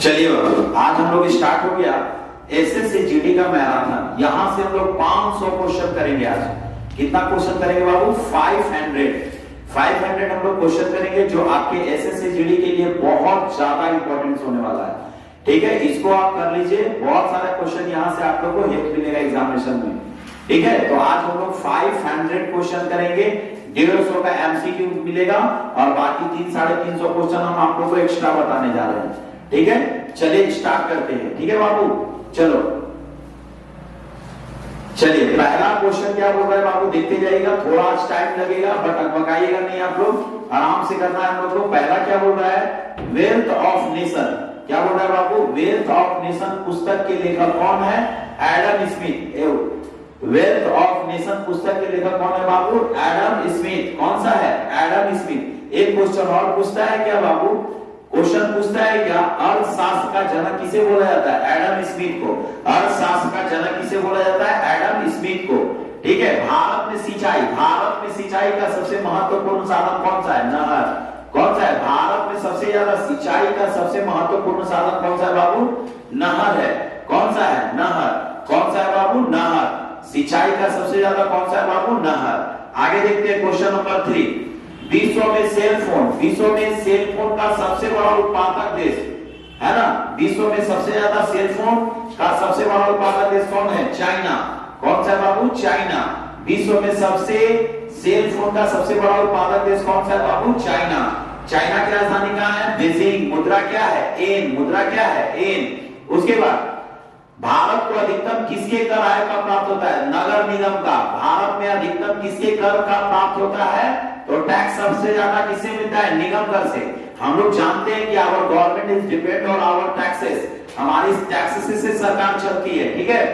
चलिए आज हम लोग स्टार्ट हो गया एसएससी जीडी का मैराथन। यहां से हम लोग 500 क्वेश्चन करेंगे। आज कितना क्वेश्चन करेंगे बाबू? 500 हम लोग क्वेश्चन करेंगे जो आपके एसएससी जीडी के लिए बहुत ज्यादा इंपॉर्टेंस होने वाला है। ठीक है, इसको आप कर लीजिए। बहुत सारे क्वेश्चन यहां से आप लोग को हेल्प मिलेगा एग्जामिनेशन में। ठीक है, तो आज हम लोग 500 क्वेश्चन करेंगे। 150 का एमसीक्यू मिलेगा और बाकी 300-350 क्वेश्चन हम आप लोग को एक्स्ट्रा बताने जा रहे हैं। ठीक है, चलिए स्टार्ट करते हैं। ठीक है बाबू, चलो चलिए। पहला क्वेश्चन क्या बोल रहा है बाबू, देखते जाइएगा। थोड़ा टाइम लगेगा बट अकबकाइएगा नहीं, आप लोग आराम से करना है हम लोग को। पहला क्या बोल रहा है? Wealth of nation. क्या बोल रहा है बाबू? वेल्थ ऑफ नेशन पुस्तक के लेखक कौन है? Adam Smith. Wealth of nation पुस्तक के लेखक कौन है बाबू? Adam Smith. कौन सा है? Adam Smith. एक क्वेश्चन और पूछता है क्या बाबू? क्वेश्चन पूछता है क्या, अर्थशास्त्र का जनक किसे बोला जाता है? एडम स्मिथ को। अर्थशास्त्र का जनक किसे बोला जाता है? एडम स्मिथ को। ठीक है, भारत में सिंचाई का सबसे महत्वपूर्ण साधन कौन सा है? नहर। कौन सा है? भारत में सबसे ज्यादा सिंचाई का सबसे महत्वपूर्ण साधन कौन सा है बाबू? नहर है। कौन सा है? नहर। कौन सा है बाबू? नहर। सिंचाई का सबसे ज्यादा कौन सा है बाबू? नहर। आगे देखते हैं क्वेश्चन नंबर 3। विश्व में सेल फोन का सबसे बड़ा उत्पादक देश है ना? विश्व में सबसे ज्यादा सेल फोन का सबसे बड़ा उत्पादक देश कौन है? चाइना। कौन सा है बाबू? चाइना। विश्व में सबसे सेल फोन का सबसे बड़ा उत्पादक देश कौन सा है बाबू? चाइना। चाइना की राजधानी कहां है? बीजिंग। मुद्रा क्या है? एन। मुद्रा क्या है? एन। उसके बाद भारत को अधिकतम किसके कर आय का प्राप्त होता है? नगर निगम का। भारत में अधिकतम किसके कर का प्राप्त होता है? तो टैक्स सबसे ज्यादा किससे मिलता है? निगम कर से। हम लोग जानते हैं कि our government is depend on our taxes. हमारी टैक्सेस से सरकार चलती है। ठीक है,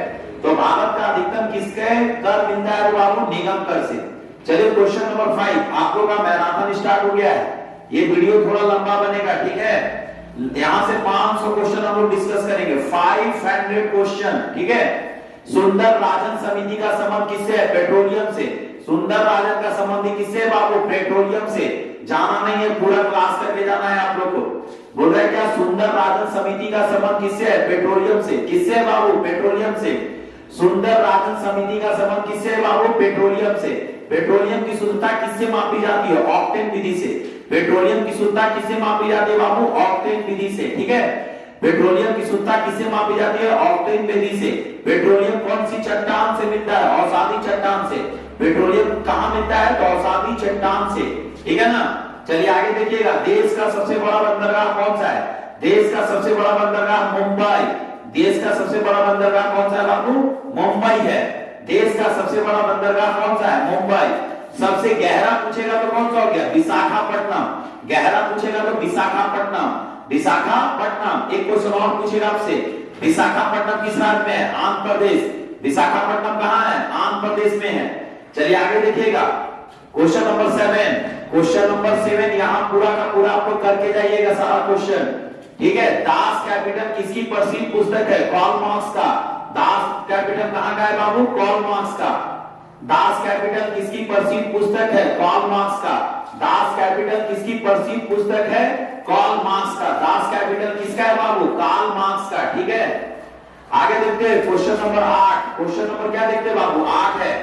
तो भारत का अधिकतम किसके कर मिलता है बाबू? निगम कर से। चलिए क्वेश्चन नंबर 5। आप लोग का मैराथन स्टार्ट हो गया है। ये वीडियो थोड़ा लंबा बनेगा। ठीक है, यहां से 500 क्वेश्चन हम लोग डिस्कस करेंगे। 500 क्वेश्चन। ठीक है, सुंदर राजन समिति का संबंध किससे है? पेट्रोलियम से। सुंदर राजन का संबंध किससे है बाबू? पेट्रोलियम से। जाना नहीं है, पूरा क्लास करके जाना है आप लोग को। बोल रहे क्या? सुंदर राजन समिति का संबंध किससे है? पेट्रोलियम से। किससे है बाबू? पेट्रोलियम से। सुंदर राजन समिति का संबंध किससे है बाबू? पेट्रोलियम से। पेट्रोलियम की शुद्धता किससे मापी जाती है? ऑक्टेन विधि से। पेट्रोलियम की शुद्धता किससे मापी जाती है बाबू? ऑक्टेन विधि से। ठीक है, पेट्रोलियम की शुद्धता किससे मापी जाती है? ऑक्टेन विधि से। पेट्रोलियम कौन सी चट्टान से मिलता है? औषधि चट्टान से। पेट्रोलियम कहां मिलता है? तो औषधि चट्टान से। ठीक है ना? चलिए आगे देखिएगा। देश का सबसे बड़ा बंदरगाह कौन सा है? देश का सबसे बड़ा बंदरगाह मुंबई। देश का सबसे बड़ा बंदरगाह कौन सा है बाबू? मुंबई है। देश का सबसे बड़ा बंदरगाह कौन सा है? मुंबई। सबसे गहरा पूछेगा तो कौन सा हो गया? विशाखापट्टनम। गहरा पूछेगा तो विशाखापट्टनम। विशाखापट्टनम। एक क्वेश्चन और पूछेगा आपसे, विशाखापट्टनम किस राज्य में है? आंध्र प्रदेश। विशाखापट्टनम कहां है? आंध्र प्रदेश में है। चलिए आगे देखिएगा। Question number 7। क्वेश्चन नंबर 7 यहां पूरा का पूरा आपको करके जाइएगा सारा क्वेश्चन। ठीक है, दास कैपिटल किसकी प्रसिद्ध पुस्तक है? कार्ल मार्क्स का। दास कैपिटल कहां का है बाबू? कार्ल मार्क्स का। दास कैपिटल किसकी प्रसिद्ध पुस्तक है? कार्ल मार्क्स का। दास कैपिटल किसकी प्रसिद्ध पुस्तक है? कार्ल मार्क्स का। दास कैपिटल किसका है बाबू? कार्ल मार्क्स का। ठीक है, आगे देखते हैं क्वेश्चन नंबर 8। क्वेश्चन नंबर क्या देखते हैं बाबू? 8 है।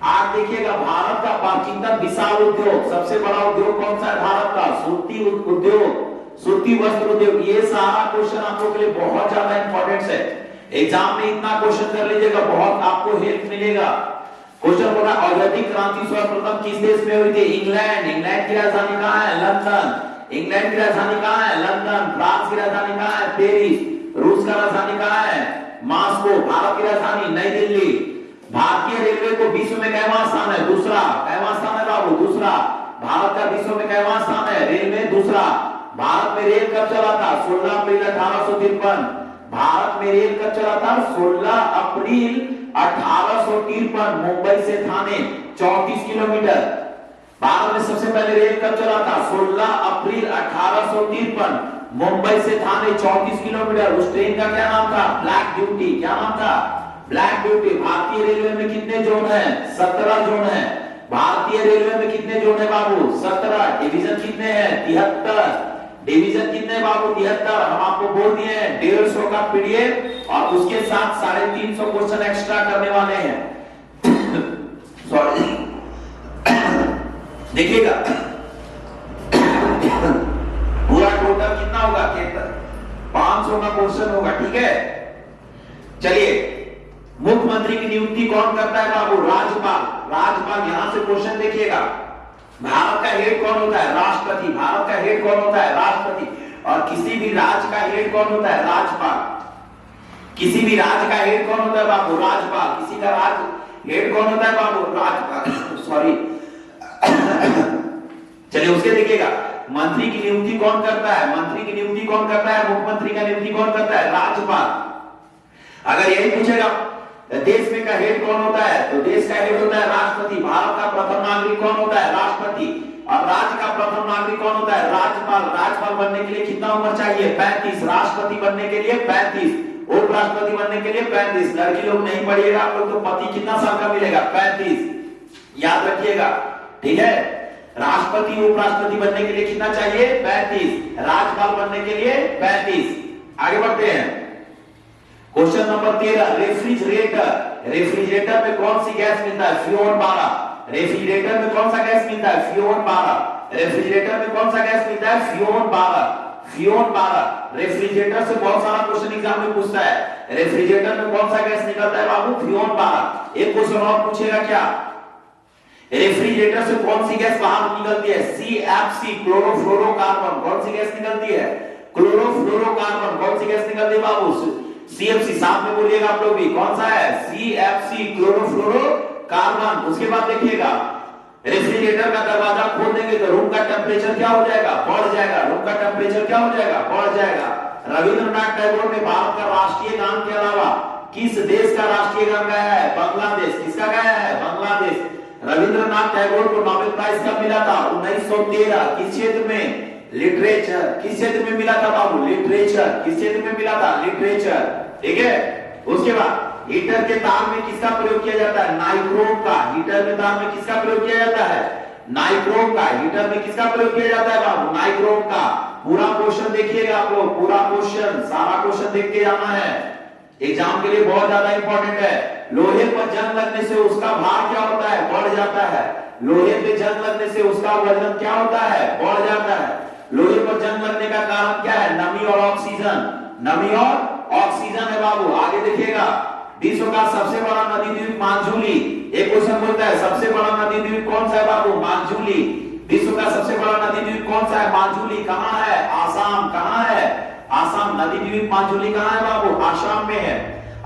8 देखिएगा। भारत का प्राचीनतम विशाल उद्योग, सबसे बड़ा उद्योग कौन सा है भारत का? सूती उद्योग, सूती वस्त्र उद्योग। ये सारा क्वेश्चन आप लोगों के लिए बहुत ज्यादा इंपॉर्टेंट है। एग्जाम में इतना क्वेश्चन कर लीजिएगा, बहुत आपको हेल्प मिलेगा। क्वेश्चन बोला औद्योगिक क्रांति सर्वप्रथम किस देश में हुई थी? इंग्लैंड। इंग्लैंड की राजधानी कहां है? लंदन। इंग्लैंड की राजधानी कहां है? लंदन। फ्रांस की राजधानी कहां है? पेरिस। रूस का राजधानी कहां है? मॉस्को। भारत की राजधानी नई दिल्ली। भारतीय रेलवे को विश्व में कैवां स्थान है? दूसरा। कैवां स्थान है बाबू? दूसरा। भारत का विश्व में कैवां स्थान है? रेल में दूसरा। भारत में रेल कब चला था? 16 अप्रैल 1853। भारत में रेल कब चला था? 16 अप्रैल 1853। मुंबई से थाने 34 किलोमीटर। भारत में सबसे पहले रेल कब चला था? 16 अप्रैल 1853। मुंबई से थाने 34 किलोमीटर। उस ट्रेन का क्या नाम था? Black beauty. क्या नाम था? Black beauty. भारतीय रेलवे में कितने जोन है? 17 जोन है। भारतीय रेलवे में कितने जोन है बाबू? 17। डिवीजन कितने हैं? 73। डिवीजन कितने बाबू 73, हम आपको बोल दिए हैं 150 का पीडीएफ और उसके साथ 350 क्वेश्चन एक्स्ट्रा करने वाले हैं। सॉरी देखिएगा पूरा टोटल कितना होगा 500 का क्वेश्चन होगा, ठीक है। चलिए, मुख्यमंत्री की नियुक्ति कौन करता है बाबू? राज्यपाल। राज्यपाल, यहां से क्वेश्चन देखिएगा, भारत का हेड कौन होता है? राष्ट्रपति। भारत का हेड कौन होता है? राष्ट्रपति। और किसी भी राज्य का हेड कौन होता है? राज्यपाल। किसी भी राज्य का हेड कौन होता है बाबू? राज्यपाल। किसी का राज्य हेड कौन होता है बाबू? राज्यपाल। सॉरी चलिए उसके देखिएगा, मंत्री की नियुक्ति कौन करता है? मंत्री की नियुक्ति कौन करता है? मुख्यमंत्री का नियुक्ति कौन करता है? राज्यपाल। अगर यही पूछेगा देश में का हेड कौन होता है, तो देश का हेड होता है राष्ट्रपति। भारत का प्रथम नागरिक कौन होता है? राष्ट्रपति। और राज्य का प्रथम नागरिक कौन होता है? राज्यपाल। राज्यपाल बनने के लिए कितना उम्र चाहिए? 35। राष्ट्रपति बनने के लिए 35। उपराष्ट्रपति बनने के लिए 35। लड़की लोग नहीं पढ़िएगा आप लोग तो पति कितना साल का मिलेगा? 35। याद रखिएगा, ठीक है। राष्ट्रपति उपराष्ट्रपति बनने के लिए कितना चाहिए? 35। राज्यपाल बनने के लिए 35। आगे बढ़ते हैं, क्वेश्चन नंबर 13, रेफ्रिजरेटर। रेफ्रिजरेटर में कौन सी गैस मिलता है? फ्यून 12। रेफ्रिजरेटर में कौन सा गैस मिलता है? फ्यून 12। रेफ्रिजरेटर में कौन सा गैस मिलता है? फ्यून 12। फ्यून 12। रेफ्रिजरेटर से बहुत सारा क्वेश्चन एग्जाम में पूछता है, रेफ्रिजरेटर में कौन सा गैस निकलता है बाबू? फ्यून 12। एक क्वेश्चन और पूछेगा क्या, रेफ्रिजरेटर से कौन सी गैस बाहर निकलती है? CFC, chlorofluorocarbon. कौन सी गैस निकलती है? क्लोरोफ्लोरोकार्बन। कौन सी गैस निकलती है बाबू? CFC। साथ में बोलिएगा आप लोग भी, कौन सा है? CFC, chlorofluorocarbon. उसके बाद देखिएगा, रेफ्रिजरेटर का दरवाजा खोल देंगे तो रूम का टेम्परेचर क्या हो जाएगा? बढ़ जाएगा। रूम का टेम्परेचर क्या हो जाएगा? बढ़ जाएगा। रविंद्रनाथ टैगोर ने भारत का राष्ट्रीय गान के अलावा किस देश का राष्ट्रीय गान गाया है? बांग्लादेश। किसका गाया है? बांग्लादेश। रविंद्रनाथ टैगोर को नोबेल प्राइज कब मिला था? 1913। किस क्षेत्र में? लिटरेचर। किस क्षेत्र में मिला था बाबू? लिटरेचर। किस क्षेत्र में मिला था? लिटरेचर, ठीक है। उसके बाद हीटर के तार में किसका प्रयोग किया जाता है? नाइक्रोम का। हीटर के तार में किसका प्रयोग किया जाता है? नाइक्रोम का। हीटर में किसका प्रयोग किया जाता है बाबू? नाइक्रोम का। पूरा क्वेश्चन देखिएगा आप लोग, पूरा क्वेश्चन, सारा क्वेश्चन देख के जाना है, एग्जाम के लिए बहुत ज्यादा इंपॉर्टेंट है। लोहे पर जंग लगने से उसका भार क्या होता है? बढ़ जाता है। लोहे पे जंग लगने से उसका वजन क्या होता है? बढ़ जाता है। लोहे पर जंग लगने का कारण क्या है? नमी और ऑक्सीजन। नमी और ऑक्सीजन है बाबू। आगे देखिएगा, विश्व का सबसे बड़ा नदी द्वीप मांजुली। एक क्वेश्चन बोलता है सबसे बड़ा नदी द्वीप कौन सा है बाबू? मांजुली। विश्व का सबसे बड़ा नदी द्वीप कौन सा है? मांजुली। कहां है? आसाम। कहां है? आसाम। नदी द्वीप मांजुली कहां है बाबू? आसाम में है।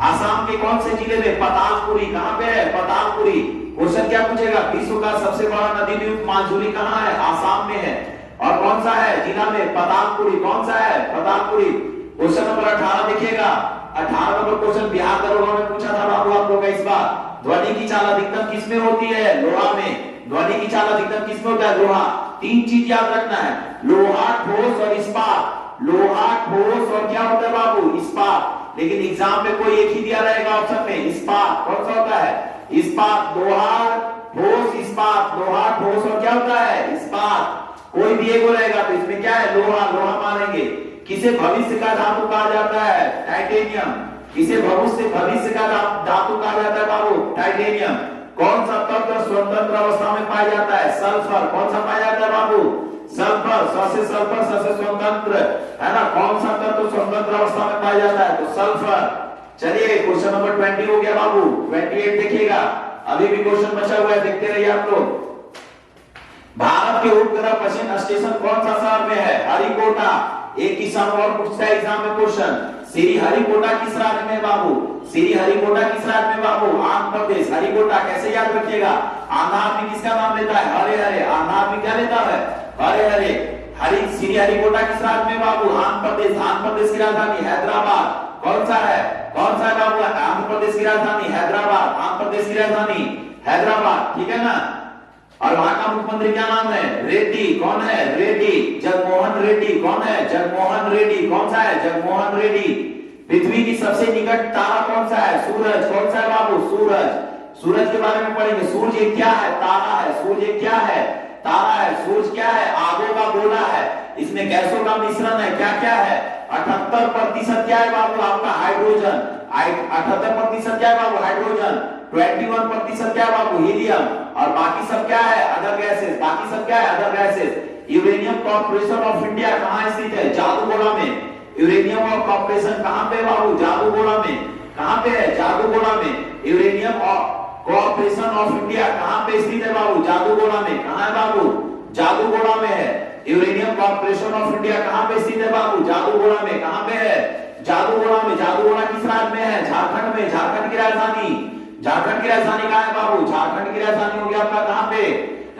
आसाम के कौन से जिले में? पतालपुरी। कहां पे है? पतालपुरी। क्वेश्चन क्या पूछेगा? विश्व का सबसे बड़ा नदी द्वीप मांजुली कहां है? आसाम में है। और कौन सा है जिला में? पतालपुरी। कौन सा है? पतालपुरी। क्वेश्चन नंबर 18 देखिएगा, 18 नंबर क्वेश्चन बिहार दरोगा में पूछा था बाबू आप लोग इस बार। ध्वनि की चाल अधिकतम किसमें होती है? लोहा में। ध्वनि की चाल अधिकतम किसमें होता है? लोहा। तीन चीज याद रखना है, लोहा, ठोस और इस्पात। लोहा, ठोस और क्या होता है बाबू? इस्पात। लेकिन एग्जाम में कोई एक ही दिया रहेगा ऑप्शन में, इस्पात। कौन सा होता है? इस्पात। लोहा, ठोस, इस्पात। लोहा, ठोस और क्या होता है? इस्पात। कोई भी एक रहेगा तो इसमें क्या है? लोहा। लोहा मानेंगे। किसे भविष्य का धातु कहा जाता है? टाइटेनियम। किसे भविष्य का धातु कहा जाता है बाबू? टाइटेनियम। कौन सा तत्व स्वतंत्र अवस्था में पाया जाता है? सल्फर। कौन सा पाया जाता है बाबू? सल्फर। सबसे सल्फर सबसे स्वतंत्र है ना। कौन सा तत्व स्वतंत्र अवस्था में पाया जाता है? तो सल्फर। चलिए क्वेश्चन नंबर 20 हो गया बाबू। 28 देखिएगा, अभी भी क्वेश्चन बचा हुआ है, देखते रहिए आप लोग। भारत के उपग्रह पश्चिम स्टेशन कौन सा शहर में है? हरिकोटा। एक किसान और पूछता है एग्जाम में क्वेश्चन, श्री हरिकोटा किस राज्य में बाबू? श्री हरिकोटा किस राज्य में बाबू? आंध्र प्रदेश। हरिकोटा कैसे याद रखिएगा? आंध्र आदमी किसका नाम लेता है? हरे हरे। आंध्र आदमी क्या लेता है? हरे हरे। श्री हरिकोटा किस राज्य में बाबू? आंध्र प्रदेश। आंध्र प्रदेश की राजधानी हैदराबाद। कौन सा है? कौन सा है बाबू? आंध्र प्रदेश की राजधानी हैदराबाद। आंध्र प्रदेश की राजधानी हैदराबाद, ठीक है ना। और वहां का मुख्यमंत्री क्या नाम है? रेड्डी। कौन है? रेड्डी। जगमोहन रेड्डी। कौन है? जगमोहन रेड्डी। कौन सा है? जगमोहन रेड्डी। पृथ्वी की सबसे निकट तारा कौन सा है? सूरज। कौन सा है बाबू? सूरज। सूरज के बारे में पढ़ेंगे। सूर्य क्या है? तारा है। सूर्य क्या है? तारा है, सूरज क्या है, आगों का गोला है, इसमें गैसों का मिश्रण है, क्या क्या है, 78% क्या है बाबू आपका हाइड्रोजन, 78% क्या है बाबू हाइड्रोजन, 21% क्या है बाबू हीलियम, और बाकी सब क्या है अदर गैसेस, बाकी सब क्या है other gases. Uranium corporation of India कहां स्थित है, जादूगोड़ा में। यूरेनियम और कॉर्पोरेशन कहां पे बाबू, जादूगोड़ा में। कहां पे है, जादूगोड़ा में। यूरेनियम कॉर्पोरेशन ऑफ इंडिया कहां पे स्थित है बाबू, जादूगोड़ा में। कहां है बाबू, जादूगोड़ा में है। यूरेनियम कॉर्पोरेशन ऑफ इंडिया कहां पे स्थित है बाबू, जादूगोड़ा में। कहां पे है, जादूगोड़ा में। जादूगोड़ा किस राज्य में है, झारखंड में। झारखंड की राजधानी, झारखंड की राजधानी कहां है बाबू, झारखंड की राजधानी होगी आपका कहां पे,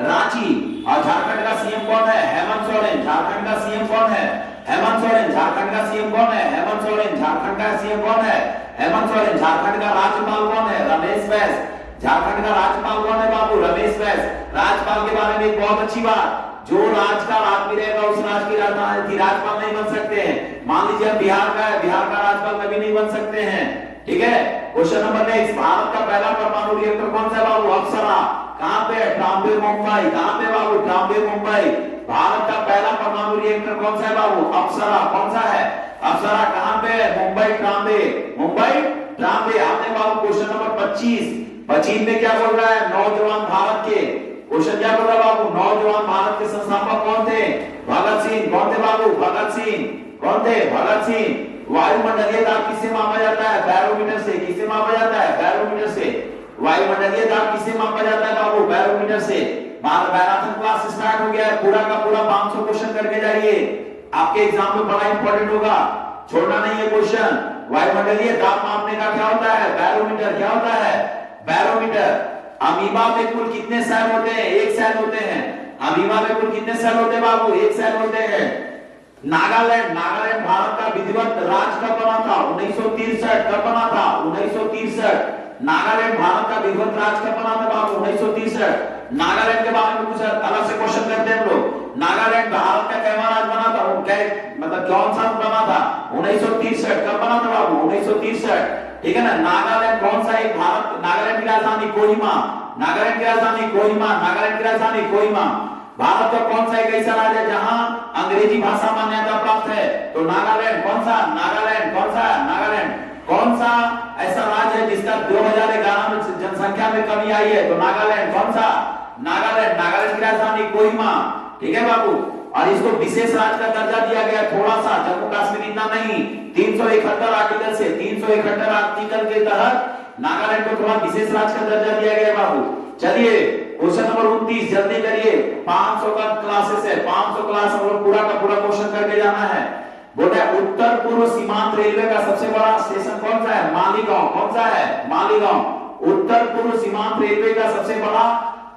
रांची। और झारखंड का सीएम कौन है, हेमंत सोरेन। झारखंड का सीएम कौन है, हेमंत सोरेन। झारखंड का सीएम कौन है, हेमंत सोरेन। झारखंड का सीएम कौन है, हेमंत सोरेन। झारखंड का राज्यपाल कौन है, रमेश बैस। झारखंड का राज्यपाल कौन है बाबू, रमेश बैस। राज्यपाल के बारे में एक बहुत अच्छी बात, जो राज्य का आदमी रहेगा उस राज्य की राजधानी राज्यपाल नहीं बन सकते हैं। मान लीजिए बिहार का है, बिहार का राज्यपाल कभी नहीं बन सकते हैं, ठीक है। क्वेश्चन नंबर नेक्स्ट, भारत का पहला परमाणु रिएक्टर कौन सा है बाबू, अप्सरा। कहां पे है, ट्राम्बे मुंबई। कहां पे बाबू, ट्राम्बे मुंबई। भारत का पहला परमाणु रिएक्टर कौन सा है बाबू, अप्सरा। कौन सा है, अप्सरा। कहां पे है, मुंबई ट्राम्बे, मुंबई ट्राम्बे। आपने बाबू क्वेश्चन नंबर 25 में क्या बोल रहा है, नौजवान भारत के। क्वेश्चन क्या बोल रहा है बाबू, नौजवान भारत के संस्थापक कौन थे, भगत सिंह। कौन थे बाबू, भगत सिंह। कौन थे, भगत सिंह। वायुमंडलीय दाब किससे मापा जाता है, बैरोमीटर से। किससे मापा जाता है, बैरोमीटर से। वायुमंडलीय दाब किससे मापा जाता है बाबू, बैरोमीटर से। मैराथन क्लास स्टार्ट हो गया है, पूरा का पूरा 500 क्वेश्चन करके जाइए, आपके एग्जाम में बड़ा इंपॉर्टेंट होगा, छोड़ना नहीं है क्वेश्चन। वायुमंडलीय दाब मापने का क्या होता है, बैरोमीटर। क्या होता है, बैरोमीटर। अमीबा में कुल कितने सेल होते हैं, एक सेल होते हैं। अमीबा में कुल कितने सेल होते हैं बाबू, एक सेल होते हैं। नागालैंड, नागालैंड भारत का विधिवत राज्य कब बना था, 1963। कब बना था, 1963। नागालैंड भारत का विधिवत राज्य कब बना था बाबू, 1963। नागालैंड के बारे में कुछ अलग से क्वेश्चन करते हैं हम लोग। नागालैंड भारत का कैसा राज्य बना था, मतलब कौन सा बना था, 1963। कब बना था बाबू, 1963, ठीक है ना। नागालैंड कौन सा एक भारत, नागालैंड की राजधानी कोहिमा। नागालैंड की राजधानी कोहिमा, नागालैंड की राजधानी कोहिमा। भारत का कौन सा एक ऐसा राज्य है जहां अंग्रेजी भाषा मान्यता प्राप्त है, तो नागालैंड। कौन सा, नागालैंड। कौन सा, नागालैंड। कौन सा ऐसा राज्य है जिसका 2011 में जनसंख्या में कमी आई है, तो नागालैंड। कौन सा, नागालैंड। नागालैंड की राजधानी कोहिमा, ठीक है बाबू। और इसको विशेष राज्य का दर्जा दिया गया, थोड़ा सा, जम्मू कश्मीर इतना नहीं। 371 आर्टिकल से, 371 आर्टिकल के तहत नागालैंड को थोड़ा विशेष राज्य का दर्जा दिया गया बाबू। चलिए क्वेश्चन नंबर 29 जल्दी करिए, 500 का क्लासेस है, 500 क्लास हम लोग पूरा का पूरा क्वेश्चन करके जाना है। बोलते हैं उत्तर पूर्व सीमांत रेलवे का सबसे बड़ा स्टेशन कौन सा है, मालीगांव। कौन सा है, मालीगांव। उत्तर पूर्व सीमांत रेलवे का सबसे बड़ा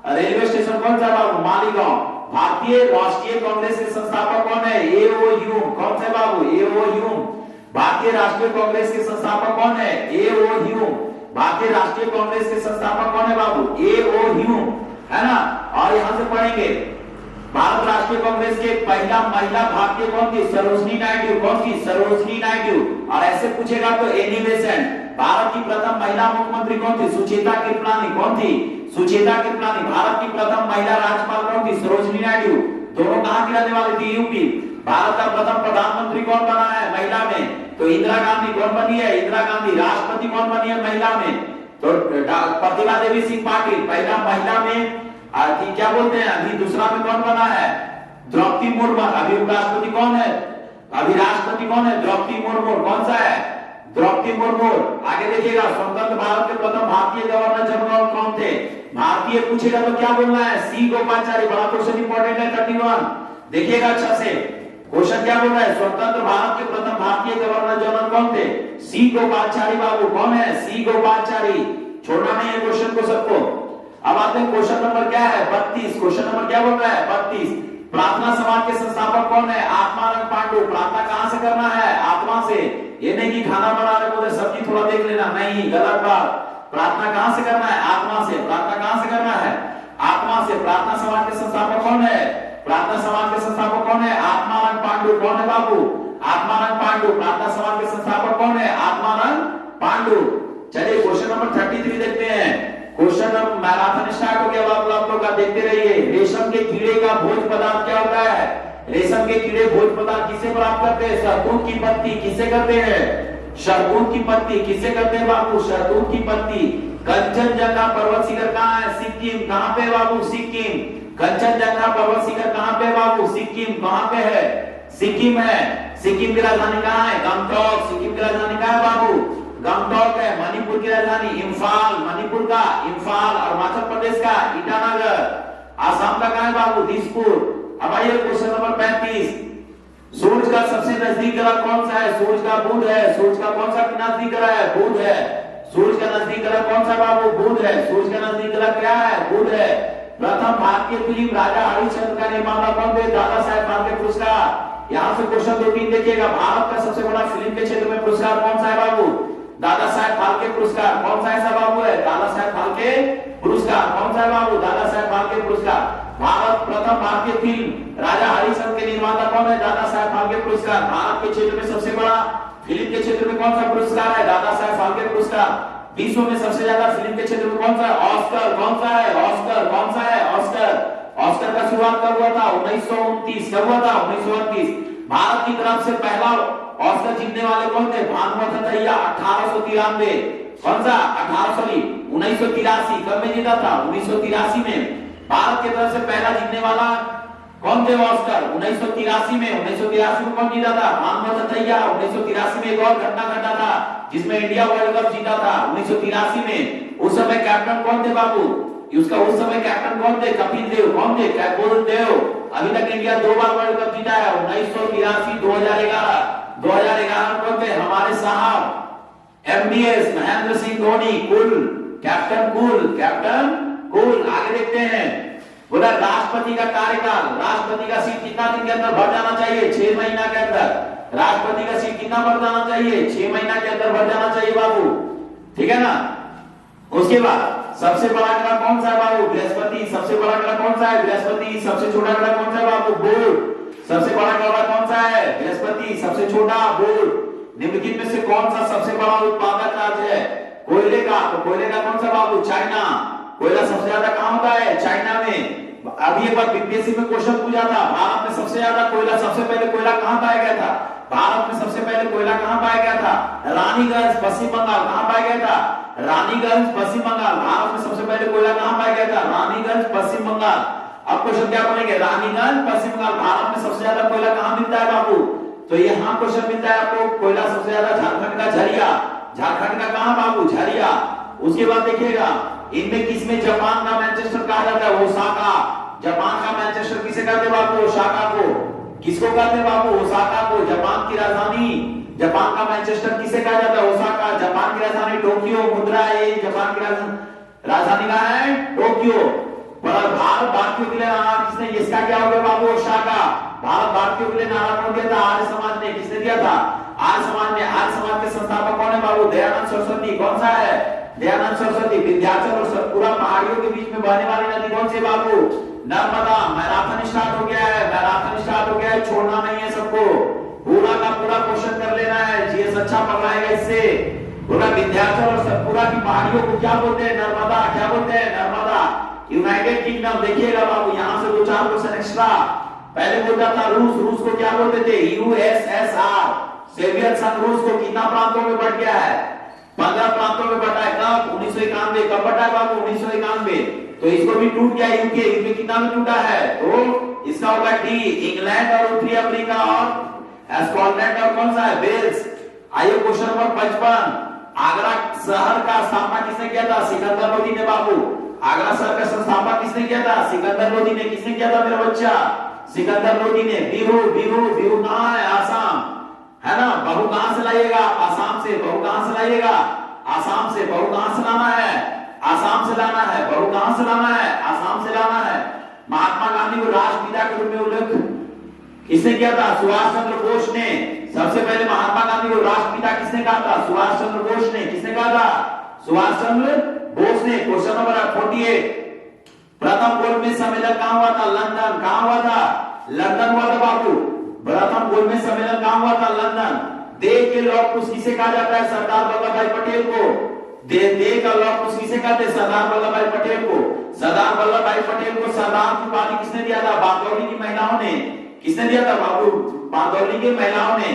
रेलवे स्टेशन कौन सा है, मालीगांव। भारतीय राष्ट्रीय कांग्रेस के संस्थापक कौन है, एओ ह्यूम। कौन सा बाबू, एओ ह्यूम। भारतीय राष्ट्रीय कांग्रेस के संस्थापक कौन है, एओ ह्यूम। भारतीय राष्ट्रीय कांग्रेस के संस्थापक कौन है बाबू, एओ ह्यूम, है ना। और यहां से पढ़ेंगे भारत राष्ट्रीय कांग्रेस के पहला महिला भारतीय कौन थी, सरोजनी नायडू। कौन थी, सरोजनी नायडू। और ऐसे पूछेगा तो एनी बेसेंट। भारत की प्रथम महिला मुख्यमंत्री कौन थी, सुचेता कृपलानी। कौन थी, सुचेता कृपलानी। भारत की प्रथम महिला राज्यपाल कौन थी, सरोजनी नायडू। दोनों कहां की रहने वाली थी, यूपी। भारत का प्रथम प्रधानमंत्री कौन बना है महिला में, तो इंदिरा गांधी। कौन बनी है, इंदिरा गांधी। राष्ट्रपति कौन बनी है महिला में, तो प्रतिभा देवी सिंह पाटिल। पहला महिला में क्या बोलते हैं, अभी दूसरा में कौन बना है, द्रौपदी मुर्मू। अभी राष्ट्रपति कौन है, अभी राष्ट्रपति कौन है, द्रौपदी मुर्मू। कौन सा है, द्रौपदी मुर्मू। आगे देखिएगा, स्वतंत्र भारत के प्रथम भारतीय गवर्नर जनरल कौन थे, भारतीय पूछेगा तो क्या बोलना है, सी गोपाचारी। बड़ा क्वेश्चन इंपॉर्टेंट है 31, देखिएगा अच्छा से। क्वेश्चन क्या बोल रहा है, स्वतंत्र भारत के प्रथम भारतीय गवर्नर जनरल कौन थे, सी गोपाचारी बाबू। कौन है, सी गोपाचारी। छोड़ना नहीं है क्वेश्चन को सबको। अब आते हैं क्वेश्चन नंबर क्या है, 32। क्वेश्चन नंबर क्या बोल रहा है, 32। प्रार्थना समाज के संस्थापक कौन है, आत्मानंद पांडु। प्रार्थना कहां से करना है, आत्मा से। ये नहीं कि खाना बनाने को सब्जी थोड़ा देख लेना, नहीं, गलत बात। प्रार्थना कहां से करना है, आत्मा से। प्रार्थना कहां से करना है, आत्मा से। प्रार्थना समाज के संस्थापक कौन है, प्रार्थना समाज के संस्थापक कौन है, आत्मानंद पांडु। कौन है बाबू, आत्मानंद पांडु। प्रार्थना समाज के संस्थापक कौन है, आत्मानंद पांडु। चलिए क्वेश्चन नंबर 33 देखते हैं। क्वेश्चन मैराथन स्टार्ट हो गया बाबू, आप लोग का देखते रहिए। रेशम के कीड़े का भोज पदार्थ क्या होता है? रेशम के कीड़े भोज पदार्थ किसे प्राप्त करते हैं? शहतूत की पत्ती। किसे करते हैं? शहतूत की पत्ती। किसे करते हैं बाबू? शहतूत की पत्ती। कंचनजंगा पर्वत शिखर कहाँ है? सिक्किम। कहाँ पे बाबू? सिक्किम। कंचनजंगा पर्वत शिखर कहाँ पे बाबू? सिक्किम। कहाँ पे है? सिक्किम है। सिक्किम की राजधानी कहाँ है? गंगटोक। सिक्किम की राजधानी कहाँ है बाबू? गंगटोक है। मणिपुर की राजधानी इंफाल। मणिपुर का इंफाल। अरुणाचल प्रदेश का ईटानगर। आसाम का कहाँ है बाबू? दिसपुर। अब आइए क्वेश्चन नंबर 35। सूरज का सबसे नजदीक ग्रह कौन सा है? सूरज का बुध है। सूरज का कौन सा नजदीक ग्रह है? बुध है। सूरज का नजदीक ग्रह कौन सा बाबू? बुध है। सूरज का नजदीक ग्रह क्या है? बुध है। प्रथम भारतीय फिल्म राजा हरिश्चंद्र का निर्माता कौन थे? दादा साहेब फाल्के पुरस्कार। यहाँ से क्वेश्चन 2-3 देखिएगा। भारत का सबसे बड़ा फिल्म के क्षेत्र में पुरस्कार कौन सा है बाबू? दादा साहेब फाल्के पुरस्कार। कौन सा ऐसा बाबू है? दादा साहेब फाल्के पुरस्कार। कौन सा है बाबू? दादा साहेब फाल्के पुरस्कार। भारत प्रथम भारतीय फिल्म राजा हरिश्चंद्र के निर्माता कौन है? दादा साहेब फाल्के पुरस्कार। भारत के क्षेत्र में सबसे बड़ा फिल्म के क्षेत्र में कौन सा पुरस्कार है? दादा साहेब फाल्के पुरस्कार। विश्व में सबसे ज्यादा फिल्म के क्षेत्र में कौन सा है? ऑस्कर। कौन सा है? ऑस्कर। कौन सा है? ऑस्कर। ऑस्कर का शुरुआत कब हुआ था? 1929। कब हुआ था? 1929। भारत की तरफ से पहला ऑस्कर जीतने वाले कौन थे? भानुमति दहिया 1893। कौन सा? 1983। कब में जीता था? 1983 में। भारत की तरफ से पहला जीतने वाला कौन थे ऑस्कर? 1983 में। 1983 में कौन जीता था? भानुमति दहिया। 1983 में एक और घटना घटा था जिसमें इंडिया वर्ल्ड कप जीता था 1983 में। उस समय कैप्टन कौन थे बाबू? उसका उस समय कैप्टन कौन थे? कपिल देव। कौन थे? कपिल देव। अभी तक इंडिया 2 बार वर्ल्ड कप जीता है, 1983, 2011। 2011 कौन थे? हमारे साहब MBS Mahendra Singh Dhoni. Cool captain, cool captain, cool. आगे देखते हैं। बोला राष्ट्रपति का कार्यकाल, राष्ट्रपति का सीट कितना दिन के अंदर भर जाना चाहिए? 6 महीना के अंदर। राष्ट्रपति का सीट कितना भर जाना चाहिए? 6 महीना के अंदर भर जाना चाहिए बाबू। ठीक है ना? उसके बाद सबसे बड़ा ग्रह कौन सा है बाबू? बृहस्पति। सबसे बड़ा ग्रह कौन सा है? बृहस्पति। सबसे छोटा ग्रह कौन सा है बाबू? बुध। सबसे बड़ा ग्रह कौन सा है? बृहस्पति। सबसे छोटा बुध। निम्नलिखित में से कौन सा सबसे बड़ा उत्पादक राज्य है? कोयले का। तो कोयले का कौन सा बाबू? चाइना। कोयला सबसे ज्यादा कहां होता है? चाइना में। अभी एक बार बीपीएससी में क्वेश्चन पूछा था, भारत में सबसे ज्यादा कोयला, सबसे पहले कोयला कहां पाया गया था? भारत में सबसे पहले कोयला कहां पाया गया था? रानीगंज, पश्चिम बंगाल। कहां पाया गया था? रानीगंज, पश्चिम बंगाल। भारत में सबसे पहले कोयला कहां पाया गया था? रानीगंज, पश्चिम बंगाल। अब क्वेश्चन क्या बनेंगे? रानीगंज, पश्चिम बंगाल। भारत में सबसे ज्यादा कोयला कहां मिलता है बाबू? तो यहाँ क्वेश्चन मिलता है आपको, कोयला सबसे ज्यादा झारखंड का झरिया। झारखंड का कहां बाबू? झरिया। उसके बाद देखिएगा, इनमें किसमें जापान का मैनचेस्टर कहा जाता है? ओसाका। जापान का मैनचेस्टर किसे कहते हैं बाबू? ओसाका को। किसको कहते हैं बाबू? ओसाका को। जापान की राजधानी, जापान का मैनचेस्टर किसे कहा जाता है? ओसाका। जापान की राजधानी टोक्यो। मुद्रा है, जापान की राजधानी कहाँ है? टोक्यो। भारत भारतीयों के लिए नारा किसने? इसका क्या हो गया बाबू? ओसाका। भारत भारतीयों के लिए नारा कौन दिया था? आर्य समाज ने। किसने दिया था? आर्य समाज ने। आर्य समाज के संस्थापक कौन है बाबू? दयानंद सरस्वती। कौन सा है? दयानंद सरस्वती। विंध्याचल और सतपुरा पहाड़ियों के बीच में बहने वाली नदी कौन सी बाबू? नर्मदा। मैराथन स्टार्ट हो गया है, मैराथन स्टार्ट हो गया है, छोड़ना नहीं है सबको। पूरा का पूरा क्वेश्चन कर लेना है, जीएस अच्छा पढ़ रहा है इससे। पूरा विंध्याचल और सतपुरा की पहाड़ियों को क्या बोलते हैं? नर्मदा। क्या बोलते हैं? नर्मदा। United Kingdom. देखिएगा बाबू, यहाँ से 2-4 क्वेश्चन एक्स्ट्रा। पहले बोलता था रूस। रूस को क्या बोलते थे? यूएसएसआर। सोवियत संघ रूस को कितना प्रांतों में बढ़ गया है? 15 प्रांतों में बटा है। कब? 1991। कब बटा है बाबू? 1991। तो इसको भी टूट गया यूके। यूके कितना में टूटा है? तो इसका होगा डी। इंग्लैंड और उत्तरी अफ्रीका और स्कॉटलैंड और कौन सा है? वेल्स। आइए क्वेश्चन नंबर 55। आगरा शहर का स्थापना किसने किया था? सिकंदर लोदी ने बाबू। आगरा शहर का संस्थापक किसने किया था? सिकंदर लोदी ने। किसने किया था मेरा बच्चा? सिकंदर लोदी ने। बिहू। बिहू। बिहू कहाँ है? आसाम है ना। बहू कहां से लाइएगा? आसाम से। बहू कहां से लाइएगा? आसाम से। बहू कहां से लाना है? आसाम से लाना है। बहू कहां से लाना है? आसाम से लाना है। महात्मा गांधी को राष्ट्रपिता के रूप में उल्लेख किसने किया था? सुभाष चंद्र बोस ने। सबसे पहले महात्मा गांधी को राष्ट्रपिता किसने कहा था? सुभाष चंद्र बोस ने। किसने कहा था? सुभाष चंद्र बोस ने। Question number 48। प्रथम गोलमेज सम्मेलन कहां हुआ था? लंदन। कहां हुआ था? लंदन हुआ था बाबू। प्रथम गोलमेज सम्मेलन कहां हुआ था? लंदन। देश के लौह पुरुष किसे कहा जाता है? सरदार वल्लभ भाई पटेल को। देश का लौह पुरुष किसे कहते हैं? सरदार वल्लभ भाई पटेल को। सरदार वल्लभ भाई पटेल को सरदार की उपाधि किसने दिया था? बारदौली की महिलाओं ने। किसने दिया था बाबू? बारदौली की महिलाओं ने।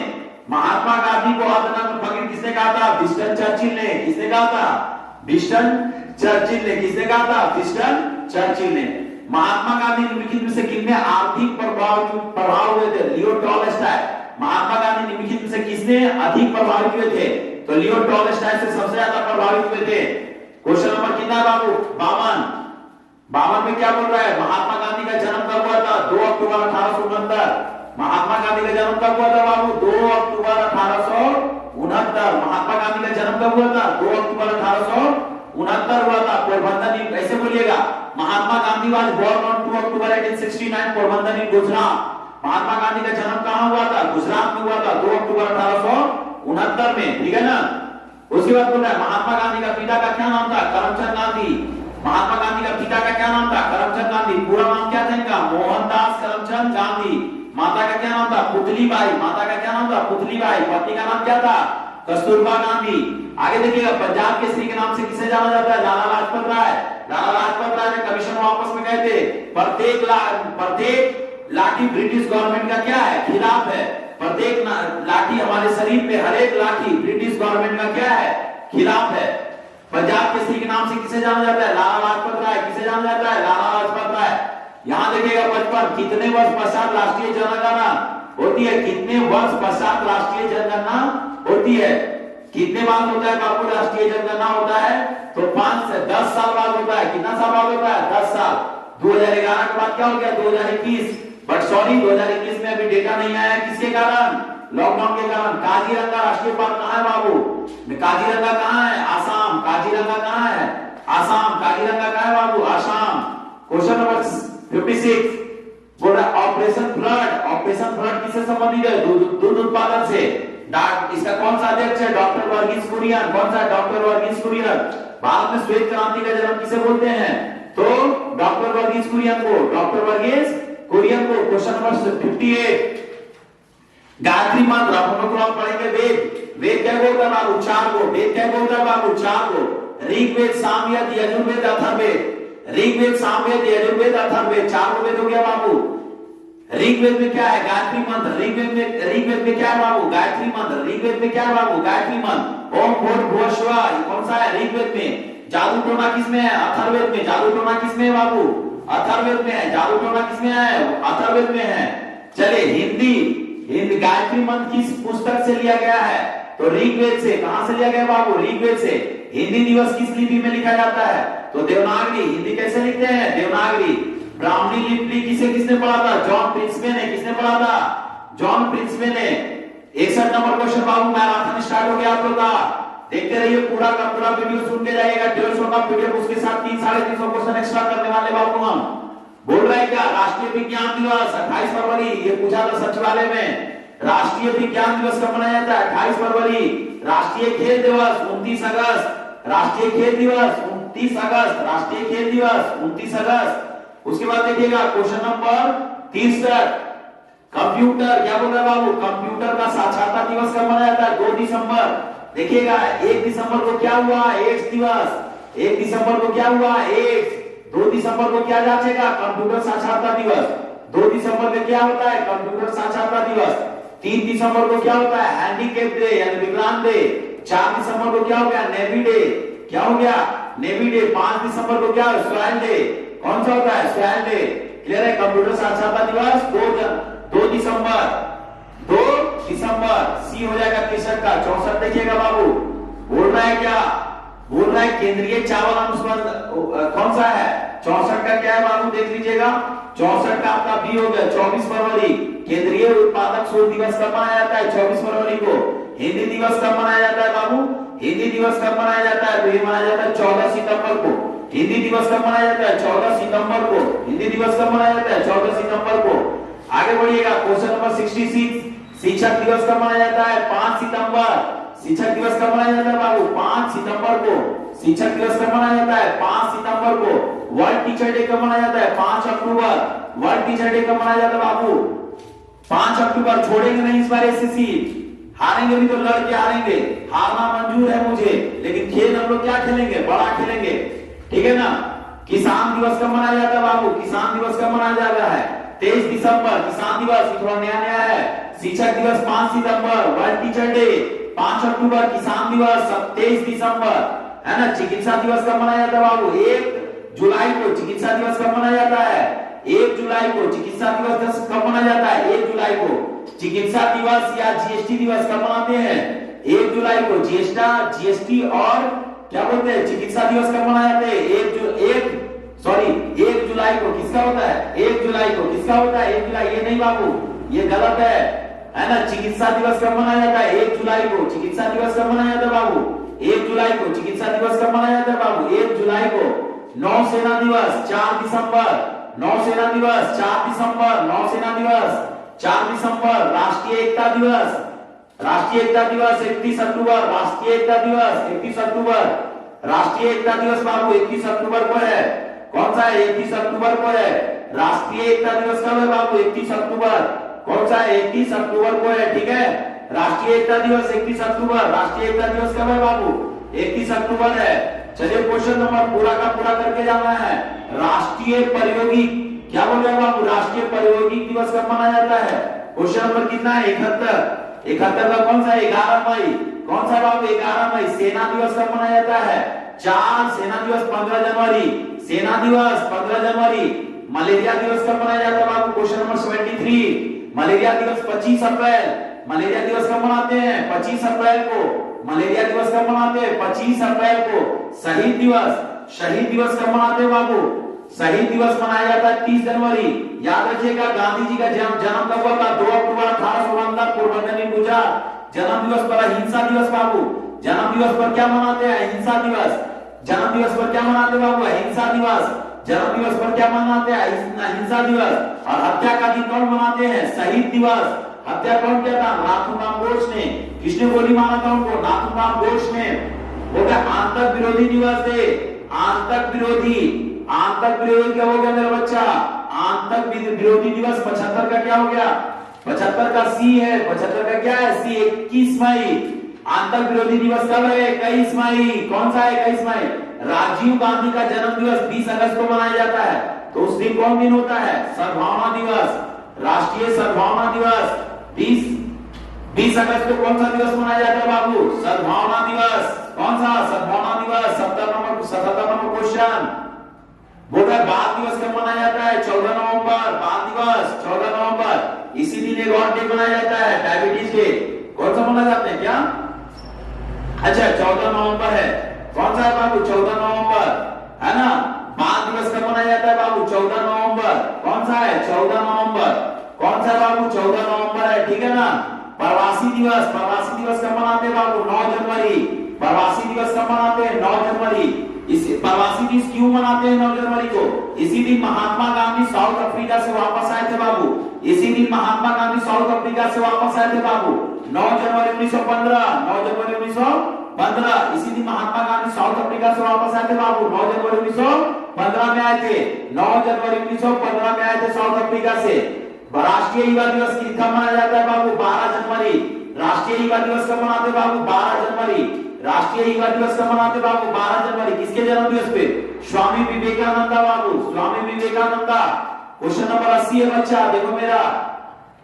महात्मा गांधी को अदनान फकीर किसने कहा था? विंस्टन चर्चिल ने। किसने कहा था? विंस्टन चर्चिल ने। किसने कहा था? विंस्टन चर्चिल ने। महात्मा गांधी निम्नलिखित में से किसने आर्थिक प्रभाव हुए थे? लियो टॉलस्टॉय। महात्मा गांधी निम्नलिखित में से किसने अधिक प्रभावित हुए थे? तो लियो टॉलस्टॉय से सबसे ज्यादा प्रभावित हुए थे। क्वेश्चन नंबर कितना बाबू? 52। 52 में क्या बोल रहा है? महात्मा गांधी का जन्म कब हुआ था? 2 अक्टूबर 1869। महात्मा गांधी का जन्म कब हुआ था बाबू? 2 अक्टूबर 1869। महात्मा गांधी का जन्म कब हुआ था? 2 अक्टूबर 1869 हुआ था। पोरबंदर कैसे बोलिएगा? Mahatma Gandhi was born on 2 अक्टूबर 1869 पोरबंदर इन गुजरात। महात्मा गांधी का जन्म कहां हुआ था? गुजरात में हुआ था 2 अक्टूबर 1869 में। ठीक है ना? उसके बाद बोल रहा है महात्मा गांधी का पिता का क्या नाम था? करमचंद गांधी। महात्मा गांधी का पिता का क्या नाम था? करमचंद गांधी। पूरा नाम क्या था इनका? मोहनदास करमचंद गांधी। माता का क्या नाम था? पुतलीबाई। माता का क्या नाम था? पुतलीबाई। पति का नाम क्या था? कस्तूरबा गांधी। आगे देखिएगा पंजाब केसरी के नाम से किसे जाना जाता है? लाला लाजपत राय। लाला लाजपत राय ने कमीशन वापस में गए थे। प्रत्येक लाठी ब्रिटिश गवर्नमेंट का क्या है? खिलाफ है। प्रत्येक लाठी हमारे शरीर पे, हर एक लाठी ब्रिटिश गवर्नमेंट का क्या है? खिलाफ है। पंजाब केसरी के नाम से किसे जाना जाता है? लाला लाजपत राय। किसे जाना जाता है? लाला लाजपत राय। यहां देखिएगा 55 कितने वर्ष पश्चात राष्ट्रीय जनगणना होती है? कितने वर्ष पश्चात राष्ट्रीय जनगणना होती है? कितने बाद होता है बाबू राष्ट्रीय जनगणना होता है? तो 5 से 10 साल बाद होता है। कितना साल बाद होता है? 10 साल। 2011 के बाद क्या हो गया? 2021। बट सॉरी 2021 में अभी डेटा नहीं आया। किसके कारण? लॉकडाउन के कारण। काजीरंगा राष्ट्रीय पार्क कहां है बाबू? काजीरंगा कहां है? आसाम। काजीरंगा कहां है? आसाम। काजीरंगा कहां है बाबू? आसाम। क्वेश्चन नंबर 56 बोल रहा है ऑपरेशन फ्लड। ऑपरेशन फ्लड किससे संबंधित है? दूध उत्पादन से। इसका कौन सा अध्यक्ष है? डॉक्टर वर्गीस कुरियन। कौन सा? डॉक्टर वर्गीस कुरियन। भारत में श्वेत क्रांति का जन्म किसे बोलते हैं? तो डॉक्टर वर्गीस कुरियन को। डॉक्टर वर्गीस कुरियन को। क्वेश्चन नंबर 58 गायत्री मंत्र हम लोग पढ़ेंगे। वेद। वेद क्या बोलता है बाबू? 4 को। वेद क्या बोलता है बाबू? 4 को। ऋग्वेद, सामवेद, यजुर्वेद, अथर्ववेद। ऋग्वेद, सामवेद, यजुर्वेद, अथर्ववेद। 4 वेद हो गया बाबू। ऋग्वेद में क्या है? गायत्री मंत्र। ऋग्वेद में क्या है बाबू? गायत्री मंत्र। ऋग्वेद में क्या है बाबू? गायत्री मंत्र। ओम भूर्भुवः स्वः कौन सा है? ऋग्वेद में। जादू टोना किसमें है? अथर्ववेद में। जादू टोना किसमें है बाबू? अथर्ववेद में है। जादू टोना किसमें है? अथर्ववेद में है। चले हिंदी गायत्री मंत्र किस पुस्तक से लिया गया है? तो ऋग्वेद से। कहां से लिया गया बाबू? ऋग्वेद से। हिंदी दिवस किस लिपि में लिखा जाता है? तो देवनागरी। हिंदी कैसे लिखते हैं? देवनागरी। ब्राह्मणी लिपि किसने पढ़ा था? जॉन प्रिंसमे ने। किसने पढ़ा था? जॉन प्रिंसमे ने। 61 नंबर क्वेश्चन बाबू मैराथन स्टार्ट हो गया आप लोग का। देखते रहिए पूरा का पूरा वीडियो सुन के जाइएगा। 150 का पीडीएफ उसके साथ 300-350 क्वेश्चन एक्स्ट्रा करने वाले बाबू हम। बोल रहे हैं क्या? राष्ट्रीय विज्ञान दिवस 28 फरवरी। ये पूछा था सचिवालय में। राष्ट्रीय विज्ञान दिवस कब मनाया जाता है? 28 फरवरी। राष्ट्रीय खेल दिवस 29 अगस्त। राष्ट्रीय खेल दिवस 29 अगस्त। राष्ट्रीय खेल दिवस 29 अगस्त। उसके बाद देखिएगा क्वेश्चन नंबर 63 कंप्यूटर। क्या बोल रहा है बाबू? कंप्यूटर का साक्षरता दिवस कब मनाया जाता है? 2 दिसंबर। देखिएगा 1 दिसंबर को क्या हुआ? एड्स दिवस। 1 दिसंबर को क्या हुआ? एड्स। 2 दिसंबर को क्या जांचेगा? कंप्यूटर साक्षरता दिवस। 2 दिसंबर में क्या होता है? कंप्यूटर साक्षरता दिवस। 3 दिसंबर को क्या होता है? हैंडीकैप डे यानी विकलांग डे। 4 दिसंबर को क्या हो गया? Navy day. क्या हो गया? Navy day. 5 दिसंबर को क्या? Swan day. कौन सा होता है? Swan day. क्लियर है? कंप्यूटर साक्षरता दिवस 2 दिसंबर। 2 दिसंबर। सी हो जाएगा 63 का। 64 देखिएगा बाबू। बोल रहा है क्या? बोल रहा है केंद्रीय चावल अनुबंध कौन सा है? 64 का क्या है बाबू? देख लीजिएगा। 64 का आपका बी हो गया 24 फरवरी। केंद्रीय उत्पादक शोध दिवस कब मनाया जाता है? 24 फरवरी को। हिंदी दिवस कब मनाया जाता है बाबू? हिंदी दिवस कब मनाया जाता है? तो ये मनाया जाता है 14 सितंबर को। हिंदी दिवस कब मनाया जाता है? 14 सितंबर को। हिंदी दिवस कब मनाया जाता है? 14 सितंबर को। आगे बढ़िएगा क्वेश्चन नंबर 66 शिक्षक दिवस कब मनाया जाता है? 5 सितंबर। शिक्षक दिवस कब मनाया जाता है बाबू? 5 सितंबर को। शिक्षक दिवस कब मनाया जाता है? 5 सितंबर को। वर्ल्ड टीचर डे कब मनाया जाता है? 5 अक्टूबर। वर्ल्ड टीचर डे कब मनाया जाता है बाबू? 5 अक्टूबर। छोड़ेंगे नहीं इस बार एसएससी। हारेंगे भी तो लड़ के हारेंगे। हारना मंजूर है मुझे, लेकिन खेल हम लोग क्या खेलेंगे? बड़ा खेलेंगे। ठीक है ना? किसान दिवस कब मनाया जाता है बाबू? किसान दिवस कब मनाया जाता है? 23 दिसंबर किसान दिवस, थोड़ा नया नया है। शिक्षक दिवस 5 सितंबर, वर्ल्ड टीचर डे 5 अक्टूबर, किसान दिवस 23 दिसंबर, है ना। चिकित्सा दिवस कब मनाया जाता है बाबू? 1 जुलाई को चिकित्सा दिवस कब मनाया जाता है? 1 जुलाई को चिकित्सा दिवस कब मनाया जाता है? 1 जुलाई को चिकित्सा दिवस या जीएसटी दिवस कब मनाते हैं? 1 जुलाई को। जीएसटी और क्या बोलते हैं चिकित्सा दिवस कब मनाए जाते हैं? 1 जुलाई को। किसका होता है? 1 जुलाई को। किसका होता है? 1 जुलाई। ये नहीं बाबू, ये गलत है ना। चिकित्सा दिवस कब मनाया जाता है? 1 जुलाई को। चिकित्सा दिवस कब मनाया जाता है बाबू? 1 जुलाई को। चिकित्सा दिवस कब मनाया जाता है बाबू? 1 जुलाई को। नौसेना दिवस 4 दिसंबर, नौसेना दिवस 4 दिसंबर, नौसेना दिवस 4 दिसंबर। राष्ट्रीय एकता दिवस, राष्ट्रीय एकता दिवस 31 अक्टूबर, राष्ट्रीय एकता दिवस 31 अक्टूबर, राष्ट्रीय एकता दिवस बाबू 31 अक्टूबर को है। कौन सा है? 31 अक्टूबर को है। राष्ट्रीय एकता दिवस कब है बाबू? 31 अक्टूबर। कौन सा है? 31 अक्टूबर को है, ठीक है। राष्ट्रीय एकता दिवस 31 अक्टूबर। राष्ट्रीय एकता दिवस कब है बाबू? 31 अक्टूबर है। चलिए क्वेश्चन नंबर पूरा का पूरा करके जाना है। राष्ट्रीय प्रायोगिक, क्या बोल रहे हैं बाबू? राष्ट्रीय प्रायोगिक दिवस कब मनाया जाता है? क्वेश्चन नंबर कितना है? 71। 71 का कौन सा? 11 मई। कौन सा बाबू? 11 मई। सेना दिवस कब मनाया जाता है? 4। सेना दिवस 15 जनवरी, सेना दिवस 15 जनवरी। मलेरिया दिवस कब मनाया जाता है बाबू? Question number 73। मलेरिया दिवस 25 अप्रैल। मलेरिया दिवस कब मनाते हैं? 25 अप्रैल को। मलेरिया दिवस कब मनाते हैं? 25 अप्रैल को। शहीद दिवस, शहीद दिवस कब मनाते हैं बाबू? शहीद दिवस मनाया जाता है 30 जनवरी। याद रखिएगा गांधी जी का जन्म कब हुआ था? 2 अक्टूबर 1852 पोरबंदर में गुजरात। जन्म दिवस पर अहिंसा दिवस बाबू। जन्म दिवस पर क्या मनाते हैं? अहिंसा दिवस। जन्म दिवस पर क्या मनाते बाबू? अहिंसा दिवस। जन्म दिवस पर क्या मनाते हैं? अहिंसा दिवस। और हत्या का दिन कौन मनाते हैं? शहीद दिवस। हत्या कौन किया था? नाथूराम गोड्से ने। किसने गोली मारा था उनको? नाथूराम गोड्से ने। वो क्या आतंक विरोधी दिवस है? आतंक विरोधी, आतंक विरोधी क्या हो गया मेरा बच्चा? आतंक विरोधी दिवस 75 का क्या हो गया? 75 का सी है। 75 का क्या है? सी। 21 मई। आतंक विरोधी दिवस कब है? 21 मई। कौन सा है? 21 मई। राजीव गांधी का जन्म दिवस 20 अगस्त को मनाया जाता है। तो उस दिन कौन दिन होता है? सद्भावना दिवस। राष्ट्रीय सद्भावना दिवस 20 अगस्त को कौन सा दिवस मनाया जाता है बाबू? सद्भावना दिवस। कौन सा? सद्भावना दिवस। 77 नंबर क्वेश्चन। बोल रहा है बाल दिवस कब मनाया जाता है? 14 नवंबर। बाल दिवस 14 नवंबर। इसी दिन एक और डे मनाया जाता है, डायबिटीज डे। कौन सा मनाया जाते हैं क्या? अच्छा 14 नवंबर है। कौन सा है बाबू? 14 नवंबर, है ना। बाल दिवस कब मनाया जाता है बाबू? 14 नवंबर। कौन सा है? 14 नवंबर। कौन सा है बाबू? 14 नवंबर है, ठीक है ना। प्रवासी दिवस, प्रवासी दिवस कब मनाते हैं बाबू? 9 जनवरी। प्रवासी दिवस कब मनाते हैं? 9 जनवरी। इस प्रवासी दिवस क्यों मनाते हैं 9 जनवरी को? इसी दिन महात्मा गांधी साउथ अफ्रीका से वापस आए थे बाबू। इसी दिन महात्मा गांधी साउथ अफ्रीका से वापस आए थे बाबू। 9 जनवरी 1915। 9 जनवरी 1915। इसी दिन महात्मा गांधी साउथ अफ्रीका से वापस आए थे बाबू। 9 जनवरी 1915 में आए थे। 9 जनवरी 1915 में आए थे साउथ अफ्रीका से। राष्ट्रीय युवा दिवस कब मनाया जाता है बाबू? 12 जनवरी। राष्ट्रीय युवा दिवस कब मनाते बाबू? 12 जनवरी। राष्ट्रीय युवा दिवस कब मनाते बाबू? 12 जनवरी। किसके जन्म दिवस पे? स्वामी विवेकानंद बाबू। स्वामी विवेकानंद। क्वेश्चन नंबर 80 है बच्चा, देखो मेरा।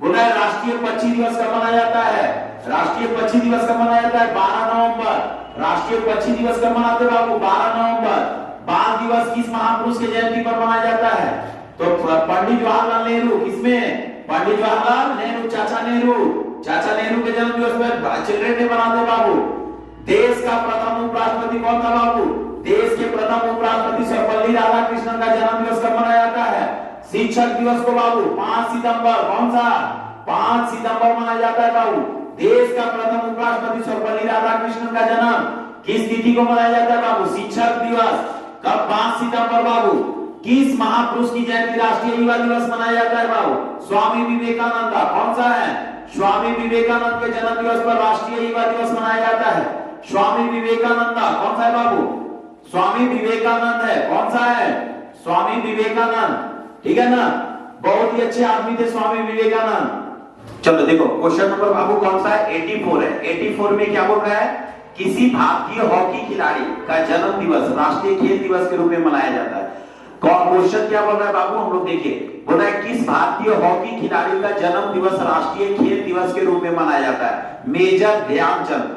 बोला है राष्ट्रीय पक्षी दिवस कब मनाया जाता है? राष्ट्रीय पक्षी दिवस कब मनाया जाता है? 12 नवंबर। राष्ट्रीय पक्षी दिवस कब मनाते बाबू? 12 नवंबर। बाल दिवस किस महापुरुष के जयंती पर मनाया जाता है? तो पंडित जवाहरलाल नेहरू। किसमें? पंडित जवाहरलाल नेहरू, चाचा नेहरू। चाचा नेहरू के जन्म दिवस पर चिल्ड्रन डे मनाते बाबू। देश का प्रथम उपराष्ट्रपति कौन था बाबू? देश के प्रथम उपराष्ट्रपति सर्वपल्ली राधाकृष्णन का जन्म दिवस कब मनाया जाता है? शिक्षक दिवस को बाबू 5 सितंबर। कौन सा? 5 सितंबर मनाया जाता है बाबू। देश का प्रथम उपराष्ट्रपति सर्वपल्ली राधाकृष्णन का जन्म किस तिथि को मनाया जाता है बाबू? शिक्षक दिवस। कब? 5 सितंबर बाबू। किस महापुरुष की जयंती राष्ट्रीय युवा दिवस मनाया जाता है बाबू? स्वामी विवेकानंद का। कौन सा है? स्वामी विवेकानंद के जन्म दिवस पर राष्ट्रीय युवा दिवस मनाया जाता है। स्वामी विवेकानंद कौन सा है बाबू? स्वामी विवेकानंद है। कौन सा है? स्वामी विवेकानंद, ठीक है ना। बहुत ही अच्छे आदमी थे स्वामी विवेकानंद। चलो देखो क्वेश्चन नंबर बाबू कौन सा है? 84 है। 84 में क्या बोल रहा है? किसी भारतीय हॉकी खिलाड़ी का जन्म दिवस राष्ट्रीय खेल दिवस के रूप में मनाया जाता है। क्वेश्चन क्या बोल रहा है बाबू, हम लोग देखिए, बोल रहा है किस भारतीय हॉकी खिलाड़ी का जन्म दिवस राष्ट्रीय खेल दिवस के रूप में मनाया जाता है? मेजर ध्यानचंद।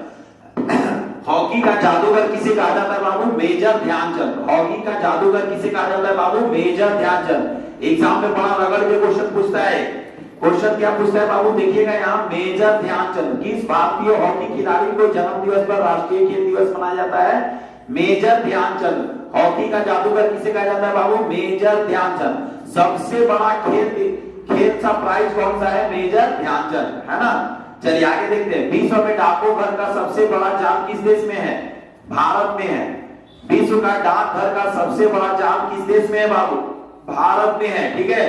हॉकी का जादूगर किसे कहा जाता है बाबू? मेजर ध्यानचंद। हॉकी का जादूगर किसे कहा जाता है बाबू? मेजर ध्यानचंद। एग्जाम में बड़ा रगड़ के क्वेश्चन पूछता है। क्वेश्चन क्या पूछता है बाबू, देखिएगा यहाँ, मेजर ध्यानचंद। किस भारतीय हॉकी खिलाड़ी को जन्म दिवस पर राष्ट्रीय खेल दिवस मनाया जाता है? मेजर ध्यानचंद। हॉकी का जादूगर किसे कहा जाता है बाबू? मेजर ध्यानचंद। सबसे बड़ा खेल का प्राइज कौन सा है? मेजर ध्यानचंद, है ना। चलिए आगे देखते हैं। विश्व में डाकघर का सबसे बड़ा जाल किस देश में है? भारत में है। विश्व का डाकघर का सबसे बड़ा जाल किस देश में है बाबू? भारत में है। ठीक है,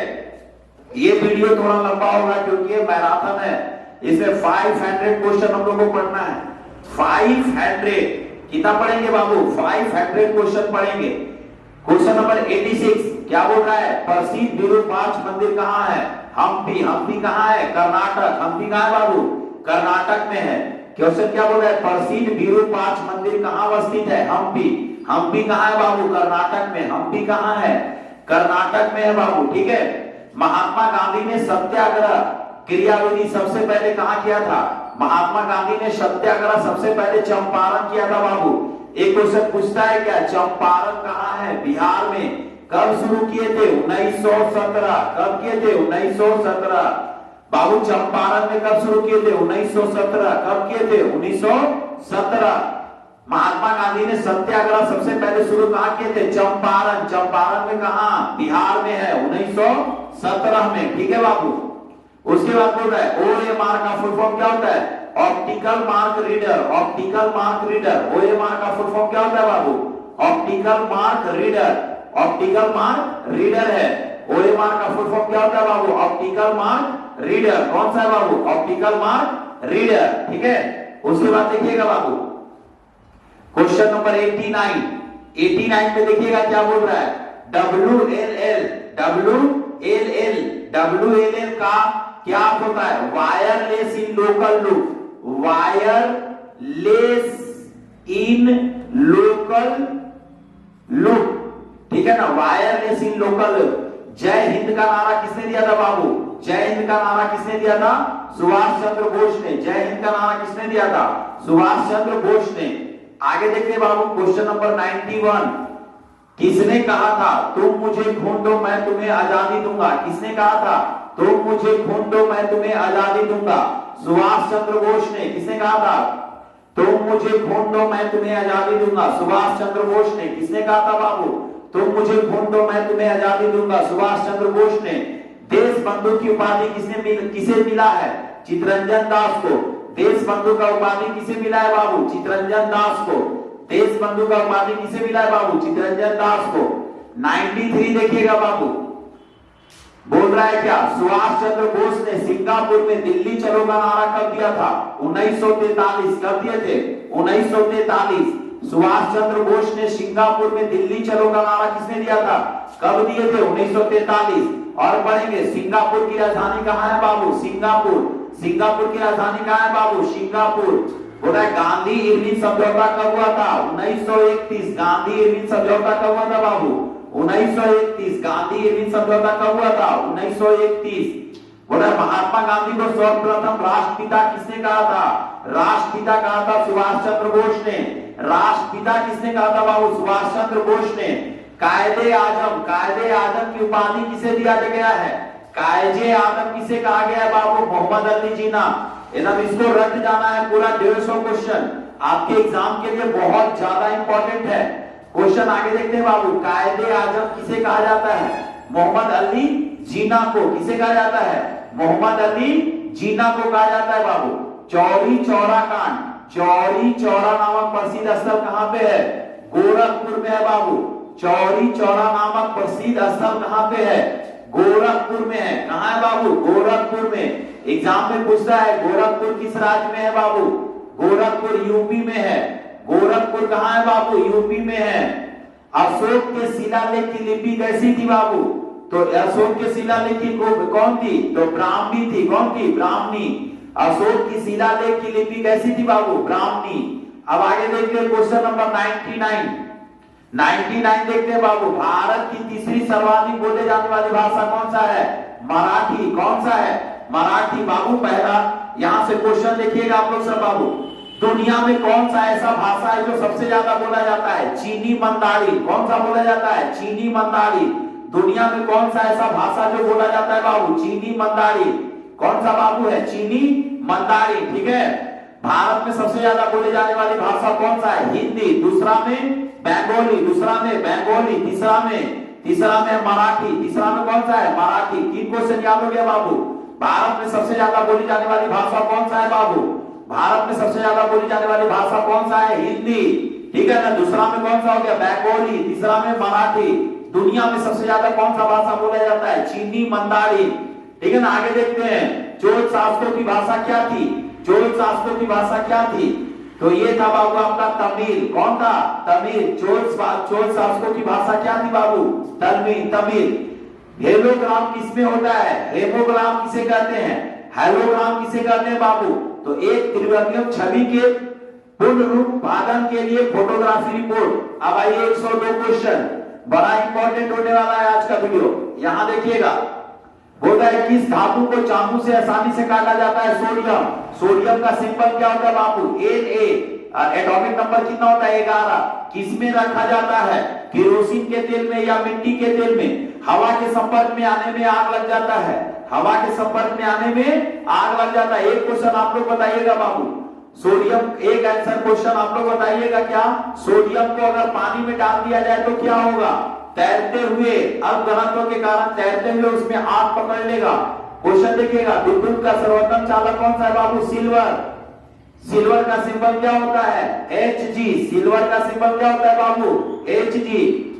ये वीडियो थोड़ा लंबा होगा क्योंकि ये मैराथन है। इसमें 500 क्वेश्चन हम लोगों को पढ़ना है। 500 कितना पढ़ेंगे बाबू? 500 क्वेश्चन पढ़ेंगे। क्वेश्चन नंबर 86 क्या बोल रहा है? प्रसिद्ध विरूपाक्ष मंदिर कहाँ है? हम्पी। हम्पी कहाँ है? कर्नाटक। हम्पी कहाँ है बाबू? कर्नाटक में है। क्वेश्चन क्या बोल रहा है? प्रसिद्ध विरूपाक्ष मंदिर कहाँ अवस्थित है? हम्पी। हम्पी कहाँ है बाबू? कर्नाटक में। हम्पी कहाँ है? कर्नाटक में है बाबू। ठीक है, महात्मा गांधी ने सत्याग्रह क्रियाविधि सबसे पहले कहाँ किया था? महात्मा गांधी ने सत्याग्रह सबसे पहले चंपारण किया था बाबू। एक क्वेश्चन पूछता है क्या, चंपारण कहाँ है? बिहार में। कब शुरू किए थे? 1917। कब किए थे? 1917 बाबू। चंपारण में कब शुरू किए थे? 1917। कब किए थे? 1917। महात्मा गांधी ने सत्याग्रह सबसे पहले शुरू कहाँ किए थे? चंपारण। चंपारण में कहाँ? बिहार में है, 1917 में। ठीक है बाबू। उसके बाद बोल रहा है OMR का फुल फॉर्म क्या होता है? Optical mark reader. Optical mark reader. OMR का फुल फॉर्म क्या होता है बाबू? Optical mark reader. Optical mark reader है। OMR का फुल फॉर्म क्या होता है बाबू? Optical mark reader. कौन सा है बाबू? Optical mark reader. ठीक है, उसके बाद देखिएगा बाबू क्वेश्चन नंबर 89। 89 में देखिएगा क्या बोल रहा है? WLL। WLL। WLL का क्या होता है? Wireless in local loop. Wireless in local loop. ठीक है ना, वायरलेस इन लोकल। जय हिंद का नारा किसने दिया था बाबू? जय हिंद का नारा किसने दिया था? सुभाष चंद्र बोस ने। जय हिंद का नारा किसने दिया था? सुभाष चंद्र बोस ने। आगे देखिए बाबू क्वेश्चन नंबर 91। किसने कहा था तुम मुझे खून दो मैं तुम्हें आजादी दूंगा? किसने कहा था तुम मुझे खून दो मैं तुम्हें आजादी दूंगा? सुभाष चंद्र बोस ने। किसने कहा था तुम मुझे खून दो मैं तुम्हें आजादी दूंगा? सुभाष चंद्र बोस ने। किसने कहा था बाबू तुम मुझे खून दो मैं तुम्हें आजादी दूंगा? सुभाष चंद्र बोस ने। देश बंधु की उपाधि किसे मिला है? चितरंजन दास को। देश बंधु का उपाधि किसे मिला है बाबू? चितरंजन दास को। देश बंधु का उपाधि किसे मिला है बाबू? चितरंजन दास को। 93 देखिएगा बाबू, बोल रहा है क्या? सुभाष चंद्र बोस ने सिंगापुर में दिल्ली चलो का नारा कब दिया था? 1943। कब दिए थे? 1943। सुभाष चंद्र बोस ने सिंगापुर में दिल्ली चलो का नारा किसने दिया था? कब दिए थे? 1943। और पढ़ेंगे सिंगापुर की राजधानी कहाँ है बाबू? सिंगापुर। सिंगापुर की राजधानी कहाँ है बाबू? सिंगापुर। बोला गांधी इरविन समझौता कब हुआ था? 1931। गांधी इरविन समझौता कब हुआ था बाबू? 1931। गांधी इरविन समझौता कब हुआ था? 1931। बोला महात्मा गांधी को सर्वप्रथम राष्ट्रपिता किसने कहा था? राष्ट्रपिता कहा था सुभाष चंद्र बोस ने। राष्ट्रपिता किसने कहा था बाबू? सुभाष चंद्र बोस ने। कायदे आजम। कायदे आजम की उपाधि किसे दिया गया है? कायदे आजम किसे कहा गया है बाबू? मोहम्मद अली जिन्ना। एकदम इसको रट जाना है पूरा 150 क्वेश्चन आपके एग्जाम के लिए बहुत ज्यादा इंपॉर्टेंट है। क्वेश्चन आगे देखते हैं बाबू। कायदे आजम किसे कहा जाता है? मोहम्मद अली जिन्ना को। किसे कहा जाता है? मोहम्मद अली जिन्ना को कहा जाता है बाबू। चौरी चौरा कांड। चौरी चौरा नामक प्रसिद्ध स्थल कहां पे है? गोरखपुर में है बाबू। चौरी चौरा नामक प्रसिद्ध स्थल कहां पे है? गोरखपुर में है। कहां है बाबू? गोरखपुर में। एग्जाम में पूछता है गोरखपुर किस राज्य में है बाबू? गोरखपुर यूपी में है। गोरखपुर कहां है बाबू? यूपी में है। अशोक के शिलालेख की लिपि कैसी थी बाबू? तो अशोक के शिलालेख की कौन थी? तो ब्राह्मी थी। कौन थी? ब्राह्मी। अशोक की शिलालेख की लिपि कैसी थी बाबू? ब्राह्मी। अब आगे देखिए क्वेश्चन नंबर 99। 99 देखते हैं बाबू, भारत की तीसरी सर्वाधिक बोले जाने वाली भाषा कौन सा है? मराठी। कौन सा है? मराठी। बाबू पहला यहां से क्वेश्चन देखिएगा आप लोग सब बाबू, दुनिया में कौन सा ऐसा भाषा है जो सबसे ज्यादा बोला जाता है? चीनी मंदारी। कौन सा बोला जाता है? चीनी मंदारी। दुनिया में कौन सा ऐसा भाषा जो बोला जाता है बाबू? चीनी मंदारी। कौन सा बाबू है? चीनी मंदारी। ठीक है। भारत में सबसे ज्यादा बोले जाने वाली भाषा कौन सा है? हिंदी। दूसरा में बंगाली। दूसरा में बंगाली। तीसरा में मराठी। तीसरा में कौन सा है? मराठी। 3 क्वेश्चन याद हो गया बाबू। भारत में सबसे ज्यादा बोली जाने वाली भाषा कौन सा है बाबू? भारत में सबसे ज्यादा बोली जाने वाली भाषा कौन सा है? हिंदी। ठीक है ना। दूसरा में कौन सा हो गया? बंगाली। तीसरा में मराठी। दुनिया में सबसे ज्यादा कौन सा भाषा बोला जाता है? चीनी मंदारी। ठीक है ना। आगे देखते हैं, चोल शासकों की भाषा क्या थी? चोल शासकों की भाषा क्या थी? तो ये था बाबू आपका तमिल। कौन था? तमिल। चोल शासकों की भाषा क्या थी बाबू? तमिल। हेलोग्राम किसमें होता है? हेमोग्राम किसे कहते हैं? हेलोग्राम किसे कहते हैं बाबू? तो एक त्रिवर्णीय छवि के पूर्ण रूप पादन के लिए फोटोग्राफी रिपोर्ट। अब आइए 102 क्वेश्चन, बड़ा इंपॉर्टेंट होने वाला है आज का वीडियो। यहां देखिएगा, बोलता है किस धातु को चाकू से आसानी से काटा जाता है? सोडियम। सोडियम का सिंबल क्या होता है बाबू? Na। एटॉमिक नंबर कितना होता है? 11। किसमें रखा जाता है? केरोसिन के तेल में या मिट्टी के तेल में? हवा के संपर्क में आने में आग लग जाता है। हवा के संपर्क में आने में आग लग जाता है। एक क्वेश्चन आप लोग बताइएगा बाबू, सोडियम, एक आंसर क्वेश्चन आप लोग बताइएगा क्या? सोडियम को अगर पानी में डाल दिया जाए तो क्या होगा? तैरते हुए, अब घनत्व के कारण तैरते हुए उसमें आग पकड़ लेगा। क्वेश्चन देखिएगा, विद्युत का सर्वोत्तम चालक कौन सा है बाबू? सिल्वर। सिल्वर का सिंबल क्या होता है? Hg। सिल्वर का सिंबल क्या होता है बाबू? Hg।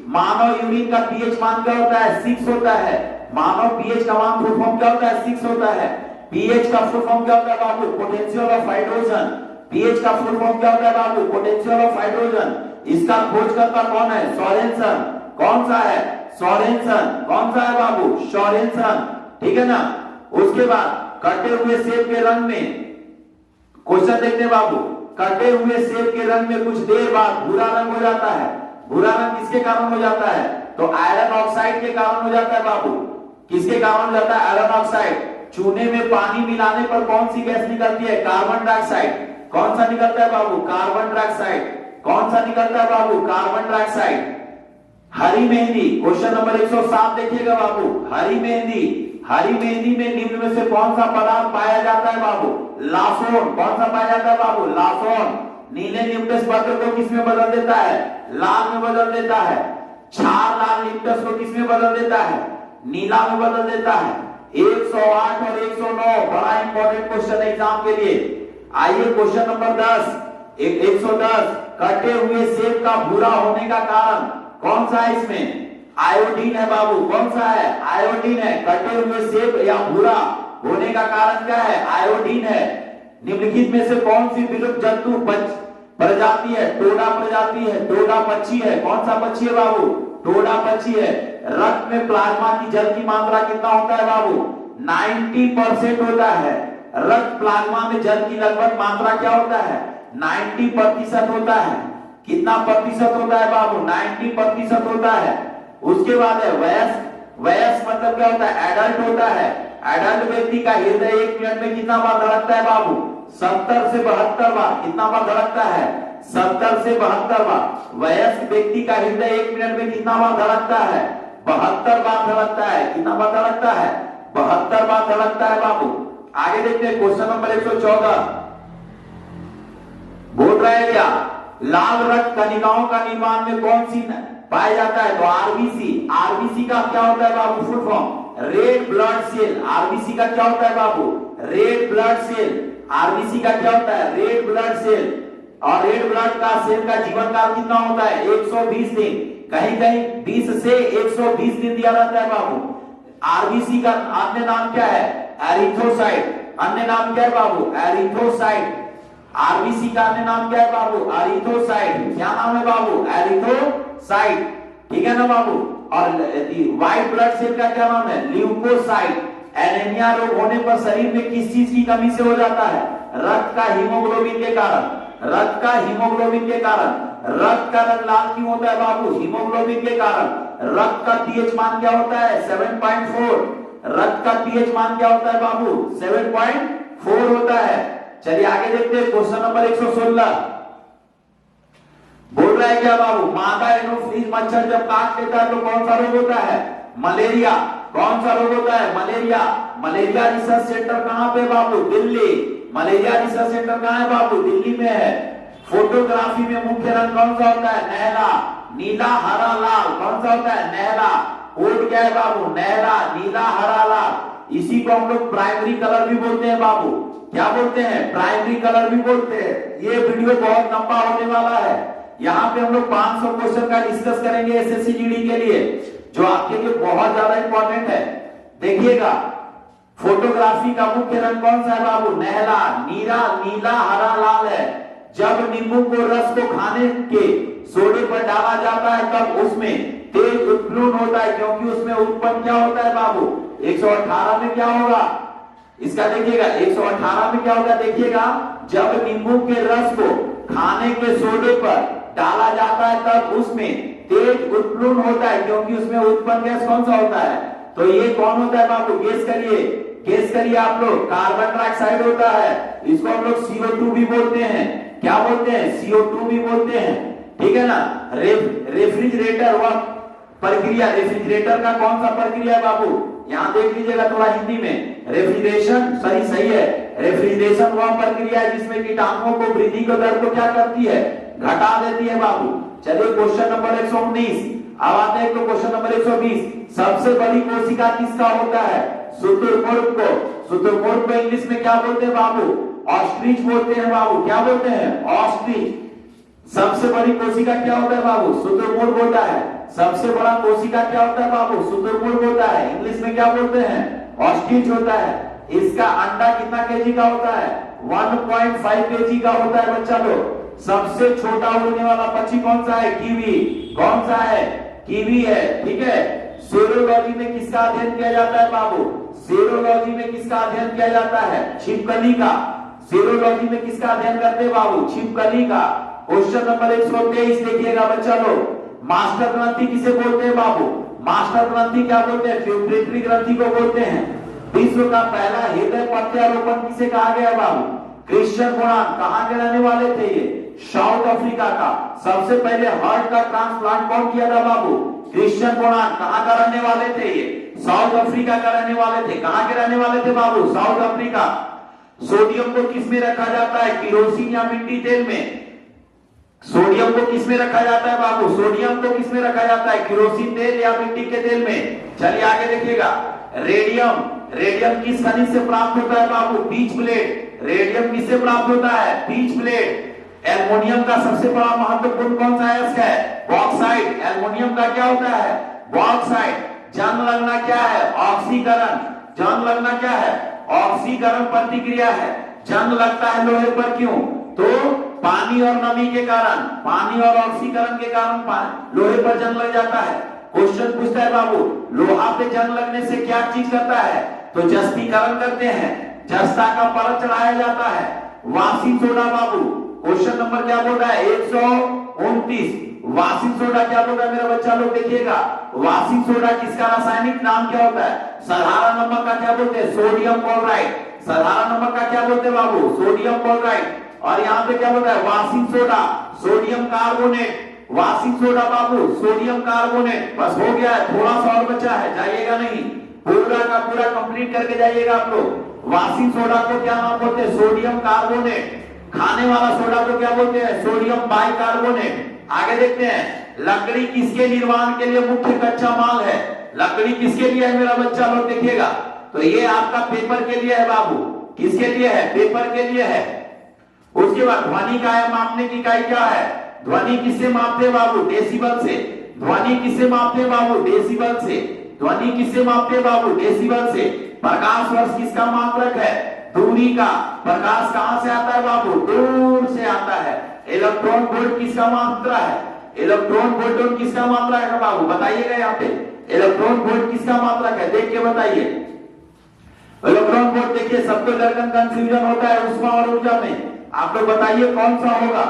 मानव यूरिन का पीएच मान क्या होता है? 6 होता है। मानव पीएच का मान फुल फॉर्म क्या होता है? 6 होता है। पीएच का फुल फॉर्म क्या होता है बाबू? Potential of hydrogen. पीएच का फुल फॉर्म क्या होता है बाबू? Potential of hydrogen. इसका खोजकर्ता कौन है? सोरेनसन। कौन सा है? सोरेनसन। कौन सा है बाबू? सोरेनसन। ठीक है ना। उसके बाद कटे हुए सेब के रंग में, क्वेश्चन देखते हैं बाबू, कटे हुए सेब के रंग में कुछ देर बाद भूरा रंग हो जाता है। भूरा रंग किसके कारण हो जाता है? तो आयरन ऑक्साइड के कारण हो जाता है बाबू। किसके कारण हो जाता है? Iron oxide. चूने में पानी मिलाने पर कौन सी गैस निकलती है? Carbon dioxide. कौन सा निकलता है बाबू? Carbon dioxide. कौन सा निकलता है बाबू? Carbon dioxide. हरी मेहंदी, क्वेश्चन नंबर 107 देखिएगा बाबू। हरी मेहंदी, हरी मेहंदी में निम्न में से कौन सा पदार्थ पाया जाता है बाबू? लासोन। कौन सा पाया जाता है बाबू? लासोन। नीले लिप्टस पत्र को किसमें बदल देता है? लाल में बदल देता है। क्षार लाल लिप्टस को किसमें बदल देता है? नीला में बदल देता है। 108 और 109 बड़ा इंपॉर्टेंट क्वेश्चन है एग्जाम के लिए। आइए क्वेश्चन नंबर 10, 110, कटे हुए सेब का भूरा होने का कारण कौन सा है? इसमें आयोडीन है बाबू। कौन सा है? आयोडीन है। कटे हुए सेब या भूरा होने का कारण क्या है? आयोडीन है। निम्नलिखित में से कौन सी विलुप्त जंतु प्रजाति है? टोडा प्रजाति है। टोडा पक्षी है। कौन सा पक्षी है बाबू? टोडा पक्षी है। रक्त में प्लाज्मा की जल की मात्रा कितना होता है बाबू? 90% होता है। रक्त प्लाज्मा में जल की लगभग मात्रा क्या होता है? 90% होता है। कितना प्रतिशत होता है बाबू? 90% होता है। उसके बाद है वयस्क। वयस्क मतलब क्या होता है? एडल्ट होता है। एडल्ट व्यक्ति का हृदय 1 मिनट में कितना बार धड़कता है बाबू? 70 से 72 बार। कितना बार धड़कता है? 70 से 72 बार। वयस्क व्यक्ति का हृदय 1 मिनट में कितना बार धड़कता है? 72 बार धड़कता है। कितना बार धड़कता है? 72 बार धड़कता है बाबू। आगे देखते हैं क्वेश्चन नंबर 114, बोल रहा है क्या? लाल रक्त कणिकाओं का निर्माण में कौन सी पाया जाता है? तो आरबीसी। आरबीसी का क्या होता है बाबू? Full form red blood cell. RBC का क्या होता है बाबू? Red blood cell. आरबीसी का क्या होता है? Red blood cell. और रेड ब्लड का सेल का जीवन काल कितना होता है? 120 दिन। कहीं कहीं 20 से 120 दिन दिया रहता है बाबू। आरबीसी का अन्य नाम क्या है? एरिथ्रोसाइट। अन्य नाम क्या है बाबू? एरिथ्रोसाइट। आरबीसी का अन्य नाम क्या है बाबू? एरिथ्रोसाइट। क्या नाम है बाबू? एरिथ्रोसाइट। ठीक है ना बाबू। और व्हाइट ब्लड सेल का क्या नाम है? ल्यूकोसाइट। एनीमिया रोग होने पर शरीर में किस चीज की कमी से हो जाता है? रक्त का हीमोग्लोबिन के कारण। रक्त का हीमोग्लोबिन के कारण। रक्त का रंग लाल क्यों होता है बाबू? हीमोग्लोबिन के कारण। रक्त का पीएच मान क्या होता है? 7.4। रक्त का पीएच मान क्या होता है बाबू? 7.4 होता है। चलिए आगे देखते हैं क्वेश्चन नंबर 116। बोल रहा है क्या बाबू? मादा एनोफ्लीज मच्छर जब काट लेता है तो कौन सा रोग होता है? मलेरिया। कौन सा रोग होता है? मलेरिया। मलेरिया रिसर्च सेंटर कहां पे बाबू? दिल्ली। मलेरिया रिसर्च सेंटर कहां है बाबू? दिल्ली में है। फोटोग्राफी में मुख्य रंग कौन सा होता है? नहला। नीला हरा लाल कौन सा होता है? नहला। कोड क्या है बाबू? नहला नीला हरा लाल। इसी को हम लोग प्राइमरी कलर भी बोलते हैं बाबू। क्या बोलते हैं? प्राइमरी कलर भी बोलते हैं। ये वीडियो बहुत लंबा होने वाला है। यहाँ पे हम लोग 500 क्वेश्चन का डिस्कस करेंगे एसएससी जीडी के लिए, जो आपके लिए बहुत ज्यादा इंपॉर्टेंट है। देखिएगा, फोटोग्राफी का मुख्य रंग कौन सा है बाबू? नहला। नीला हरा लाल है। जब नींबू को रस को खाने के सोडे पर डाला जाता है तब उसमें तेज उत्प्लवन होता है, क्योंकि उसमें उत्पन्न क्या होता है बाबू? 118 में क्या होगा इसका? देखिएगा 118 में क्या होगा? देखिएगा, जब नींबू के रस को खाने के सोडे पर डाला जाता है तब उसमें तेज उत्प्लवन होता है, क्योंकि उसमें उत्पन्न गैस कौन सा होता है? तो ये कौन होता है बाबू? गेस करिए, गेस करिए आप लोग। कार्बन डाइऑक्साइड होता है। इसको हम लोग CO2 भी बोलते हैं। क्या बोलते हैं? CO2 भी बोलते हैं। ठीक है ना। रेफ्रिजरेटर वह प्रक्रिया, रेफ्रिजरेटर का कौन सा प्रक्रिया है बाबू? यहां देख लीजिएगा थोड़ा हिंदी में। रेफ्रिजरेशन सही है। रेफ्रिजरेशन वह प्रक्रिया है जिसमें कीटाणुओं को वृद्धि को दर को क्या करती है? घटा देती है बाबू। चलिए क्वेश्चन नंबर 119। अब आते हैं तो क्वेश्चन नंबर 120। सबसे बड़ी कोशिका किसका होता है? शुतुरमुर्ग को। शुतुरमुर्ग को इंग्लिश में क्या बोलते हैं बाबू? ऑस्ट्रिच बोलते हैं बाबू। क्या बोलते हैं? ऑस्ट्रिच। सबसे बड़ी कोशिका क्या होता है बाबू? शुतुरमुर्ग होता है। सबसे बड़ा कोशिका क्या होता है बाबू? शुतुरमुर्ग होता है। इंग्लिश में क्या बोलते हैं? ऑस्ट्रिच होता है। इसका अंडा कितना केजी का होता है? 1.5 केजी का होता है बच्चा लोग। सबसे छोटा उड़ने वाला पक्षी कौन सा है? कीवी। कौन सा है? कीवी है। ठीक है। सेरोलॉजी में किसका अध्ययन किया जाता है बाबू? सेरोलॉजी में किसका अध्ययन किया जाता है? छिपकली का। सेरोलॉजी में किसका अध्ययन करते हैं बाबू? छिपकली का। क्वेश्चन नंबर 123 देखिएगा बच्चा लोग। मास्टर ग्रंथि किसे बोलते हैं बाबू? मास्टर ग्रंथि क्या बोलते हैं? प्यूपिट्री ग्रंथि को बोलते हैं। विश्व का पहला हृदय प्रत्यारोपण किसे कहा गया बाबू? क्रिश्चियन कोणार्क। कहां के रहने वाले थे ये? साउथ अफ्रीका का। सबसे पहले हार्ट का ट्रांसप्लांट कौन किया था बाबू? क्रिश्चियन कोणार्क। कहां का रहने वाले थे ये? साउथ अफ्रीका का रहने वाले थे। कहां के रहने वाले थे बाबू? South Africa. सोडियम को किस में रखा जाता है? किरोसिन या मिट्टी तेल में? सोडियम को किस में रखा जाता है बाबू? सोडियम को किस में रखा जाता है? किरोसिन तेल या मिट्टी के तेल में? चलिए आगे देखिएगा। रेडियम। रेडियम किस खनिज से प्राप्त होता है बाबू? Peach plate. रेडियम किससे प्राप्त होता है? Peach plate. एल्युमिनियम का सबसे बड़ा महत्वपूर्ण कौन सा अयस्क है? बॉक्साइट। एल्युमिनियम का क्या होता है? बॉक्साइट। जंग लगना क्या है? ऑक्सीकरण। जंग लगना क्या है? ऑक्सीकरण प्रतिक्रिया है। जंग लगता है लोहे पर क्यों? तो पानी और नमी के कारण, पानी और ऑक्सीकरण के कारण लोहे पर जंग लग जाता है। क्वेश्चन पूछता है बाबू, लोहा पे जंग लगने से क्या चीज करता है? तो जस्तीकरण करते हैं। जस्ता का परत चढ़ाया जाता है। वाशिंग सोडा बाबू। क्वेश्चन नंबर क्या बोल रहा है? 129। वाशिंग सोडा क्या बोल रहा है मेरा बच्चा लोग? देखिएगा, वाशिंग सोडा किसका रासायनिक नाम क्या होता है? साधारण नमक का क्या बोलते हैं? Sodium chloride. साधारण नमक का क्या बोलते हैं बाबू? Sodium chloride. और यहाँ पे क्या बोल रहा है? Washing soda sodium carbonate. Washing soda बाबू सोडियम कार्बोनेट। बस हो गया है, थोड़ा सा और बचा है, जाइएगा नहीं, पूरा का पूरा कंप्लीट करके जाइएगा आप लोग। वाशिंग सोडा को क्या नाम बोलते हैं? Sodium carbonate. खाने वाला सोडा को क्या बोलते हैं? Sodium bicarbonate. आगे देखते हैं, लकड़ी किसके निर्माण के लिए मुख्य कच्चा माल है? लकड़ी किसके लिए है मेरा बच्चा लोग? देखिएगा, तो ये आपका पेपर के लिए है बाबू। किसके लिए है? पेपर के लिए है। उसके बाद ध्वनि का मापने की इकाई क्या है? ध्वनि किससे मापते हैं बाबू? डेसिबल से। ध्वनि किससे मापते हैं बाबू? डेसिबल से। ध्वनि किससे मापते हैं बाबू? डेसिबल से। प्रकाश वर्ष किसका मात्रक है? दूरी का। प्रकाश कहां से आता है बाबू? दूर से आता है। इलेक्ट्रॉन वोल्ट किसका मात्रा है? इलेक्ट्रॉन वोल्ट किसका मात्रा है बाबू? बताइएगा यहाँ पे इलेक्ट्रॉन वोल्ट किसका मात्रक है? देख के बताइए। इलेक्ट्रॉन वोल्ट देखिए, सबको दरकन कंफ्यूजन होता है उष्मा और ऊर्जा में। आप लोग बताइए कौन सा होगा?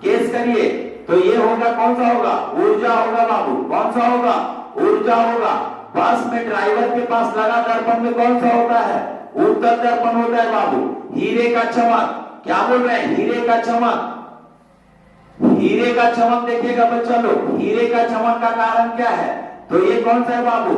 गेस करिए। तो ये होगा, कौन सा होगा? ऊर्जा होगा बाबू। कौन सा होगा? ऊर्जा होगा। बस में ड्राइवर के पास लगा दर्पण में कौन सा होता है? उत्तल दर्पण होता है बाबू। हीरे का चमक, क्या बोल रहे हैं? हीरे का चमक। हीरे का चमक देखिएगा बच्चा लोग, हीरे का चमक का कारण क्या है? तो ये कौन सा है बाबू?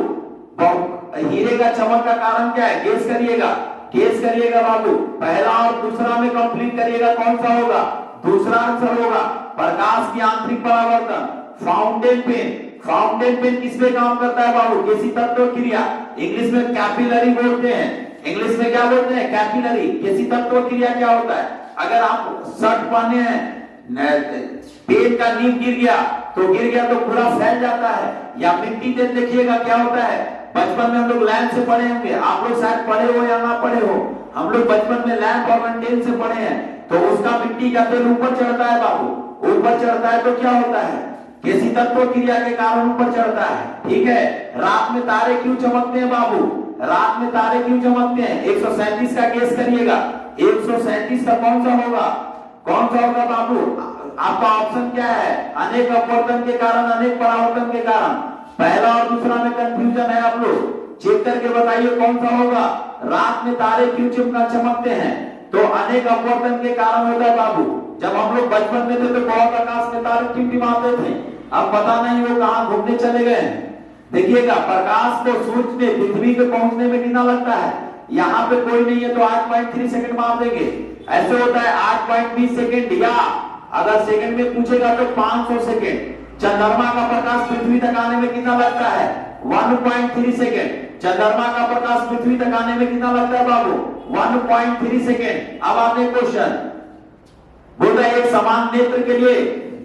हीरे का चमक का कारण क्या है? गेस करिएगा, गेस करिएगा बाबू। पहला और दूसरा में कंप्लीट करिएगा, कौन सा होगा? दूसरा आंसर होगा। प्रकाश की आंतरिक परावर्तन। फाउंटेन पेन, फाउंटेन पेन किस पे काम करता है बाबू? किसी तत्व क्रिया, इंग्लिश में कैपिलरी बोलते हैं। इंग्लिश में क्या बोलते हैं? कैपिलरी। किसी तत्व क्रिया क्या होता है? अगर आप शर्ट पहने हैं, पेन का नींव गिर गया तो पूरा फैल जाता है। या मिट्टी तेल देखिएगा क्या होता है? बचपन में हम लोग लैंप से पढ़े होंगे, आप लोग शायद पढ़े हो या ना पढ़े हो, हम लोग बचपन में लैंप और मंडेल से पढ़े हैं। तो उसका मिट्टी का तेल ऊपर चढ़ता है बाबू। ऊपर चढ़ता है तो क्या होता है? किसी तत्व क्रिया के कारण ऊपर चढ़ता है। ठीक है। रात में तारे क्यों चमकते हैं बाबू? रात में तारे क्यों चमकते हैं? 137 का गेस करिएगा। 137 का कौन सा होगा? कौन सा होगा बाबू? आपका ऑप्शन क्या है? अनेक अपवर्तन के कारण, अनेक परावर्तन के कारण। पहला और दूसरा में कंफ्यूजन है, आप लोग चेक करके बताइए कौन सा होगा। रात में तारे क्यों चमकते हैं? तो अनेक अपवर्तन के कारण होता है बाबू। जब हम लोग बचपन में थे तो बहुत आकाश में तारे टिमटिमाते थे, अब पता नहीं वो कहां घूमने चले गए। देखिएगा, प्रकाश को सूर्य में पृथ्वी पे पहुंचने में कितना लगता है? यहाँ पे कोई नहीं है तो 8.3 सेकंड मार देंगे। ऐसे होता है 8.20 सेकंड, या अगर सेकंड में पूछेगा तो 500 सेकंड। चंद्रमा का प्रकाश पृथ्वी तक आने में कितना लगता है? 1.3 सेकंड। चंद्रमा का प्रकाश पृथ्वी तक आने में कितना लगता है बाबू? 1.3 सेकंड। अब आपने क्वेश्चन बोल रहे एक समान नेत्र के लिए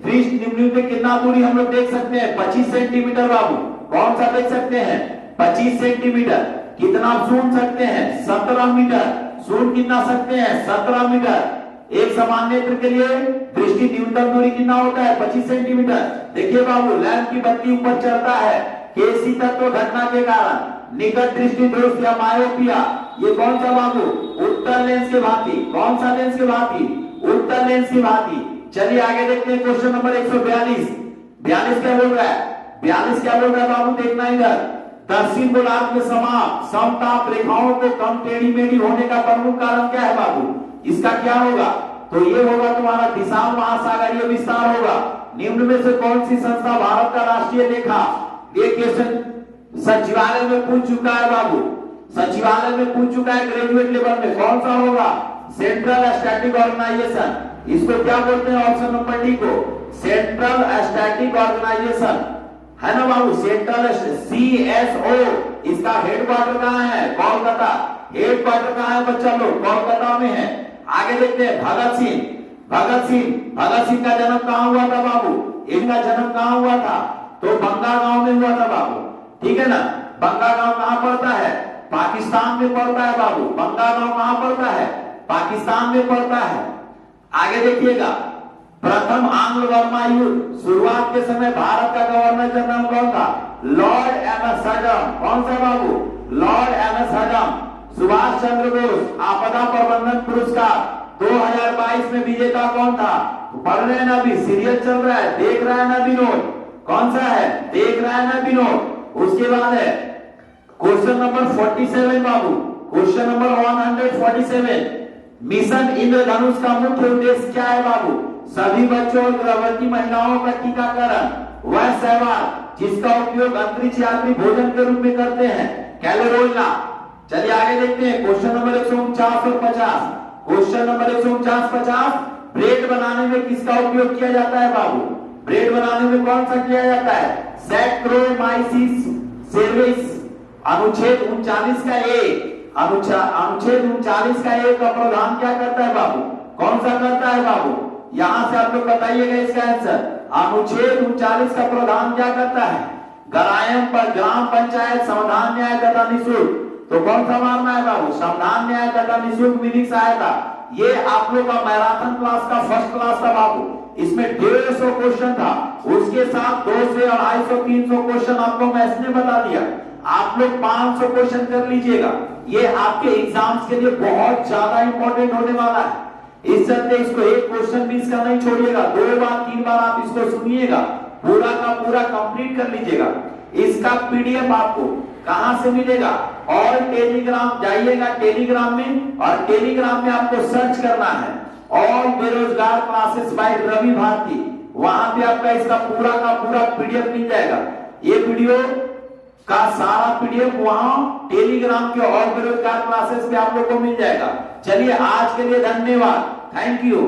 दृष्टि निम्न में कितना दूरी हम लोग देख सकते हैं? 25 सेंटीमीटर बाबू। कौन सा देख सकते हैं? 25 सेंटीमीटर। कितना सुन सकते हैं? 17 मीटर। सुन कितना सकते हैं? 17 मीटर। एक समान नेत्र के लिए दृष्टि न्यूनतम दूरी कितना होता है? 25 सेंटीमीटर। देखिए बाबू, लैंप की बत्ती ऊपर चढ़ता है किसी तत्व घटना के कारण, निकट दृष्टि दोष या मायोपिया। ये कौन सा बाबू? उत्तल लेंस के भांति। कौन सा लेंस के भांति? उत्तल लेंस की भांति। चलिए आगे देखते हैं क्वेश्चन नंबर 142। 42 क्या बोल रहा है? 42 क्या बोल रहा है बाबू? देखना इधर। दक्षिण गोलार्ध में समताप रेखाओं को कम टेढ़ी मेढ़ी होने का प्रमुख कारण क्या है बाबू? इसका क्या होगा? तो ये होगा तुम्हारा विशाल महासागरीय विस्तार होगा। निम्न में से कौन सी संस्था भारत का राष्ट्रीय लेखा? ये क्वेश्चन सचिवालय में पूछ चुका है बाबू, सचिवालय में पूछ चुका है ग्रेजुएट लेवल में। कौन सा होगा? Central static organisation. इसको क्या बोलते हैं? ऑप्शन नंबर डी को सेंट्रल स्टैटिक ऑर्गेनाइजेशन है ना बाबू। Central CSO। इसका हेडक्वार्टर कहाँ है? कोलकाता। हेडक्वार्टर कहाँ है बच्चा लोग? कोलकाता में है। आगे देखते हैं भगत सिंह। भगत सिंह का जन्म कहाँ हुआ था बाबू? इनका जन्म कहाँ हुआ था? तो बंगा गांव में हुआ था बाबू। ठीक है ना। बंगा गांव कहाँ पड़ता है? पाकिस्तान में पड़ता है बाबू। बंगा गांव कहाँ पड़ता है? पाकिस्तान में पड़ता है। आगे देखिएगा, प्रथम आंग्ल बर्मा युद्ध शुरुआत के समय भारत का गवर्नर जनरल कौन था? लॉर्ड एमएस हजम। कौन सा बाबू? लॉर्ड एमएस हजम। सुभाष चंद्र बोस आपदा प्रबंधन पुरस्कार 2022 में विजेता कौन था? पढ़ रहे हैं ना, अभी सीरियल चल रहा है, देख रहा है ना विनोद? कौन सा है? देख रहा है ना विनोद? उसके बाद है क्वेश्चन नंबर 47 बाबू। Question number 147। मिशन इंद्रधनुष का मुख्य उद्देश्य क्या है बाबू? सभी बच्चों और गर्भवती महिलाओं का टीकाकरण। वह सहवाल जिसका उपयोग अंतरिक्ष यात्री भोजन के रूप में करते हैं, कैलोरोला। चलिए आगे देखते हैं क्वेश्चन नंबर 149 और 50। Question number 149, 50। ब्रेड बनाने में किसका उपयोग किया जाता है बाबू? ब्रेड बनाने में कौन सा किया जाता है? सैक्रोमाइसिस सेरेविस। अनुच्छेद 39 का ए, अनुच्छेद 39 का ए का प्रावधान क्या करता है बाबू? कौन सा करता है बाबू? यहां से आप लोग बताइएगा इसका आंसर। अनुच्छेद 39 का प्रावधान क्या करता है? ग्राम पर ग्राम पंचायत समाधान न्याय तथा निःशुल्क। तो कौन सा मारना है बाबू? समाधान न्याय तथा निःशुल्क विधिक सहायता। ये आप लोग का मैराथन क्लास का फर्स्ट क्लास था बाबू। इसमें 150 क्वेश्चन था, उसके साथ 200, 250, 300 क्वेश्चन आपको मैथ्स ने बता दिया। आप लोग 500 क्वेश्चन कर लीजिएगा। ये आपके एग्जाम्स के लिए बहुत ज्यादा इंपॉर्टेंट होने वाला है। इस चलते इसको एक क्वेश्चन भी इसका नहीं छोड़िएगा, 2 बार 3 बार आप इसको सुनिएगा, पूरा का पूरा कंप्लीट कर लीजिएगा। इसका पीडीएफ आपको कहां से मिलेगा? और टेलीग्राम जाइएगा टेलीग्राम में, और टेलीग्राम में आपको सर्च करना है ऑल बेरोजगार क्लासेस बाय रवि भारती, वहां पे आपका इसका पूरा का पूरा पीडीएफ मिल जाएगा। ये वीडियो का सारा पीडीएफ वहां टेलीग्राम के ऑल बेरोजगार क्लासेस पे आप लोग को मिल जाएगा। चलिए आज के लिए धन्यवाद, थैंक यू।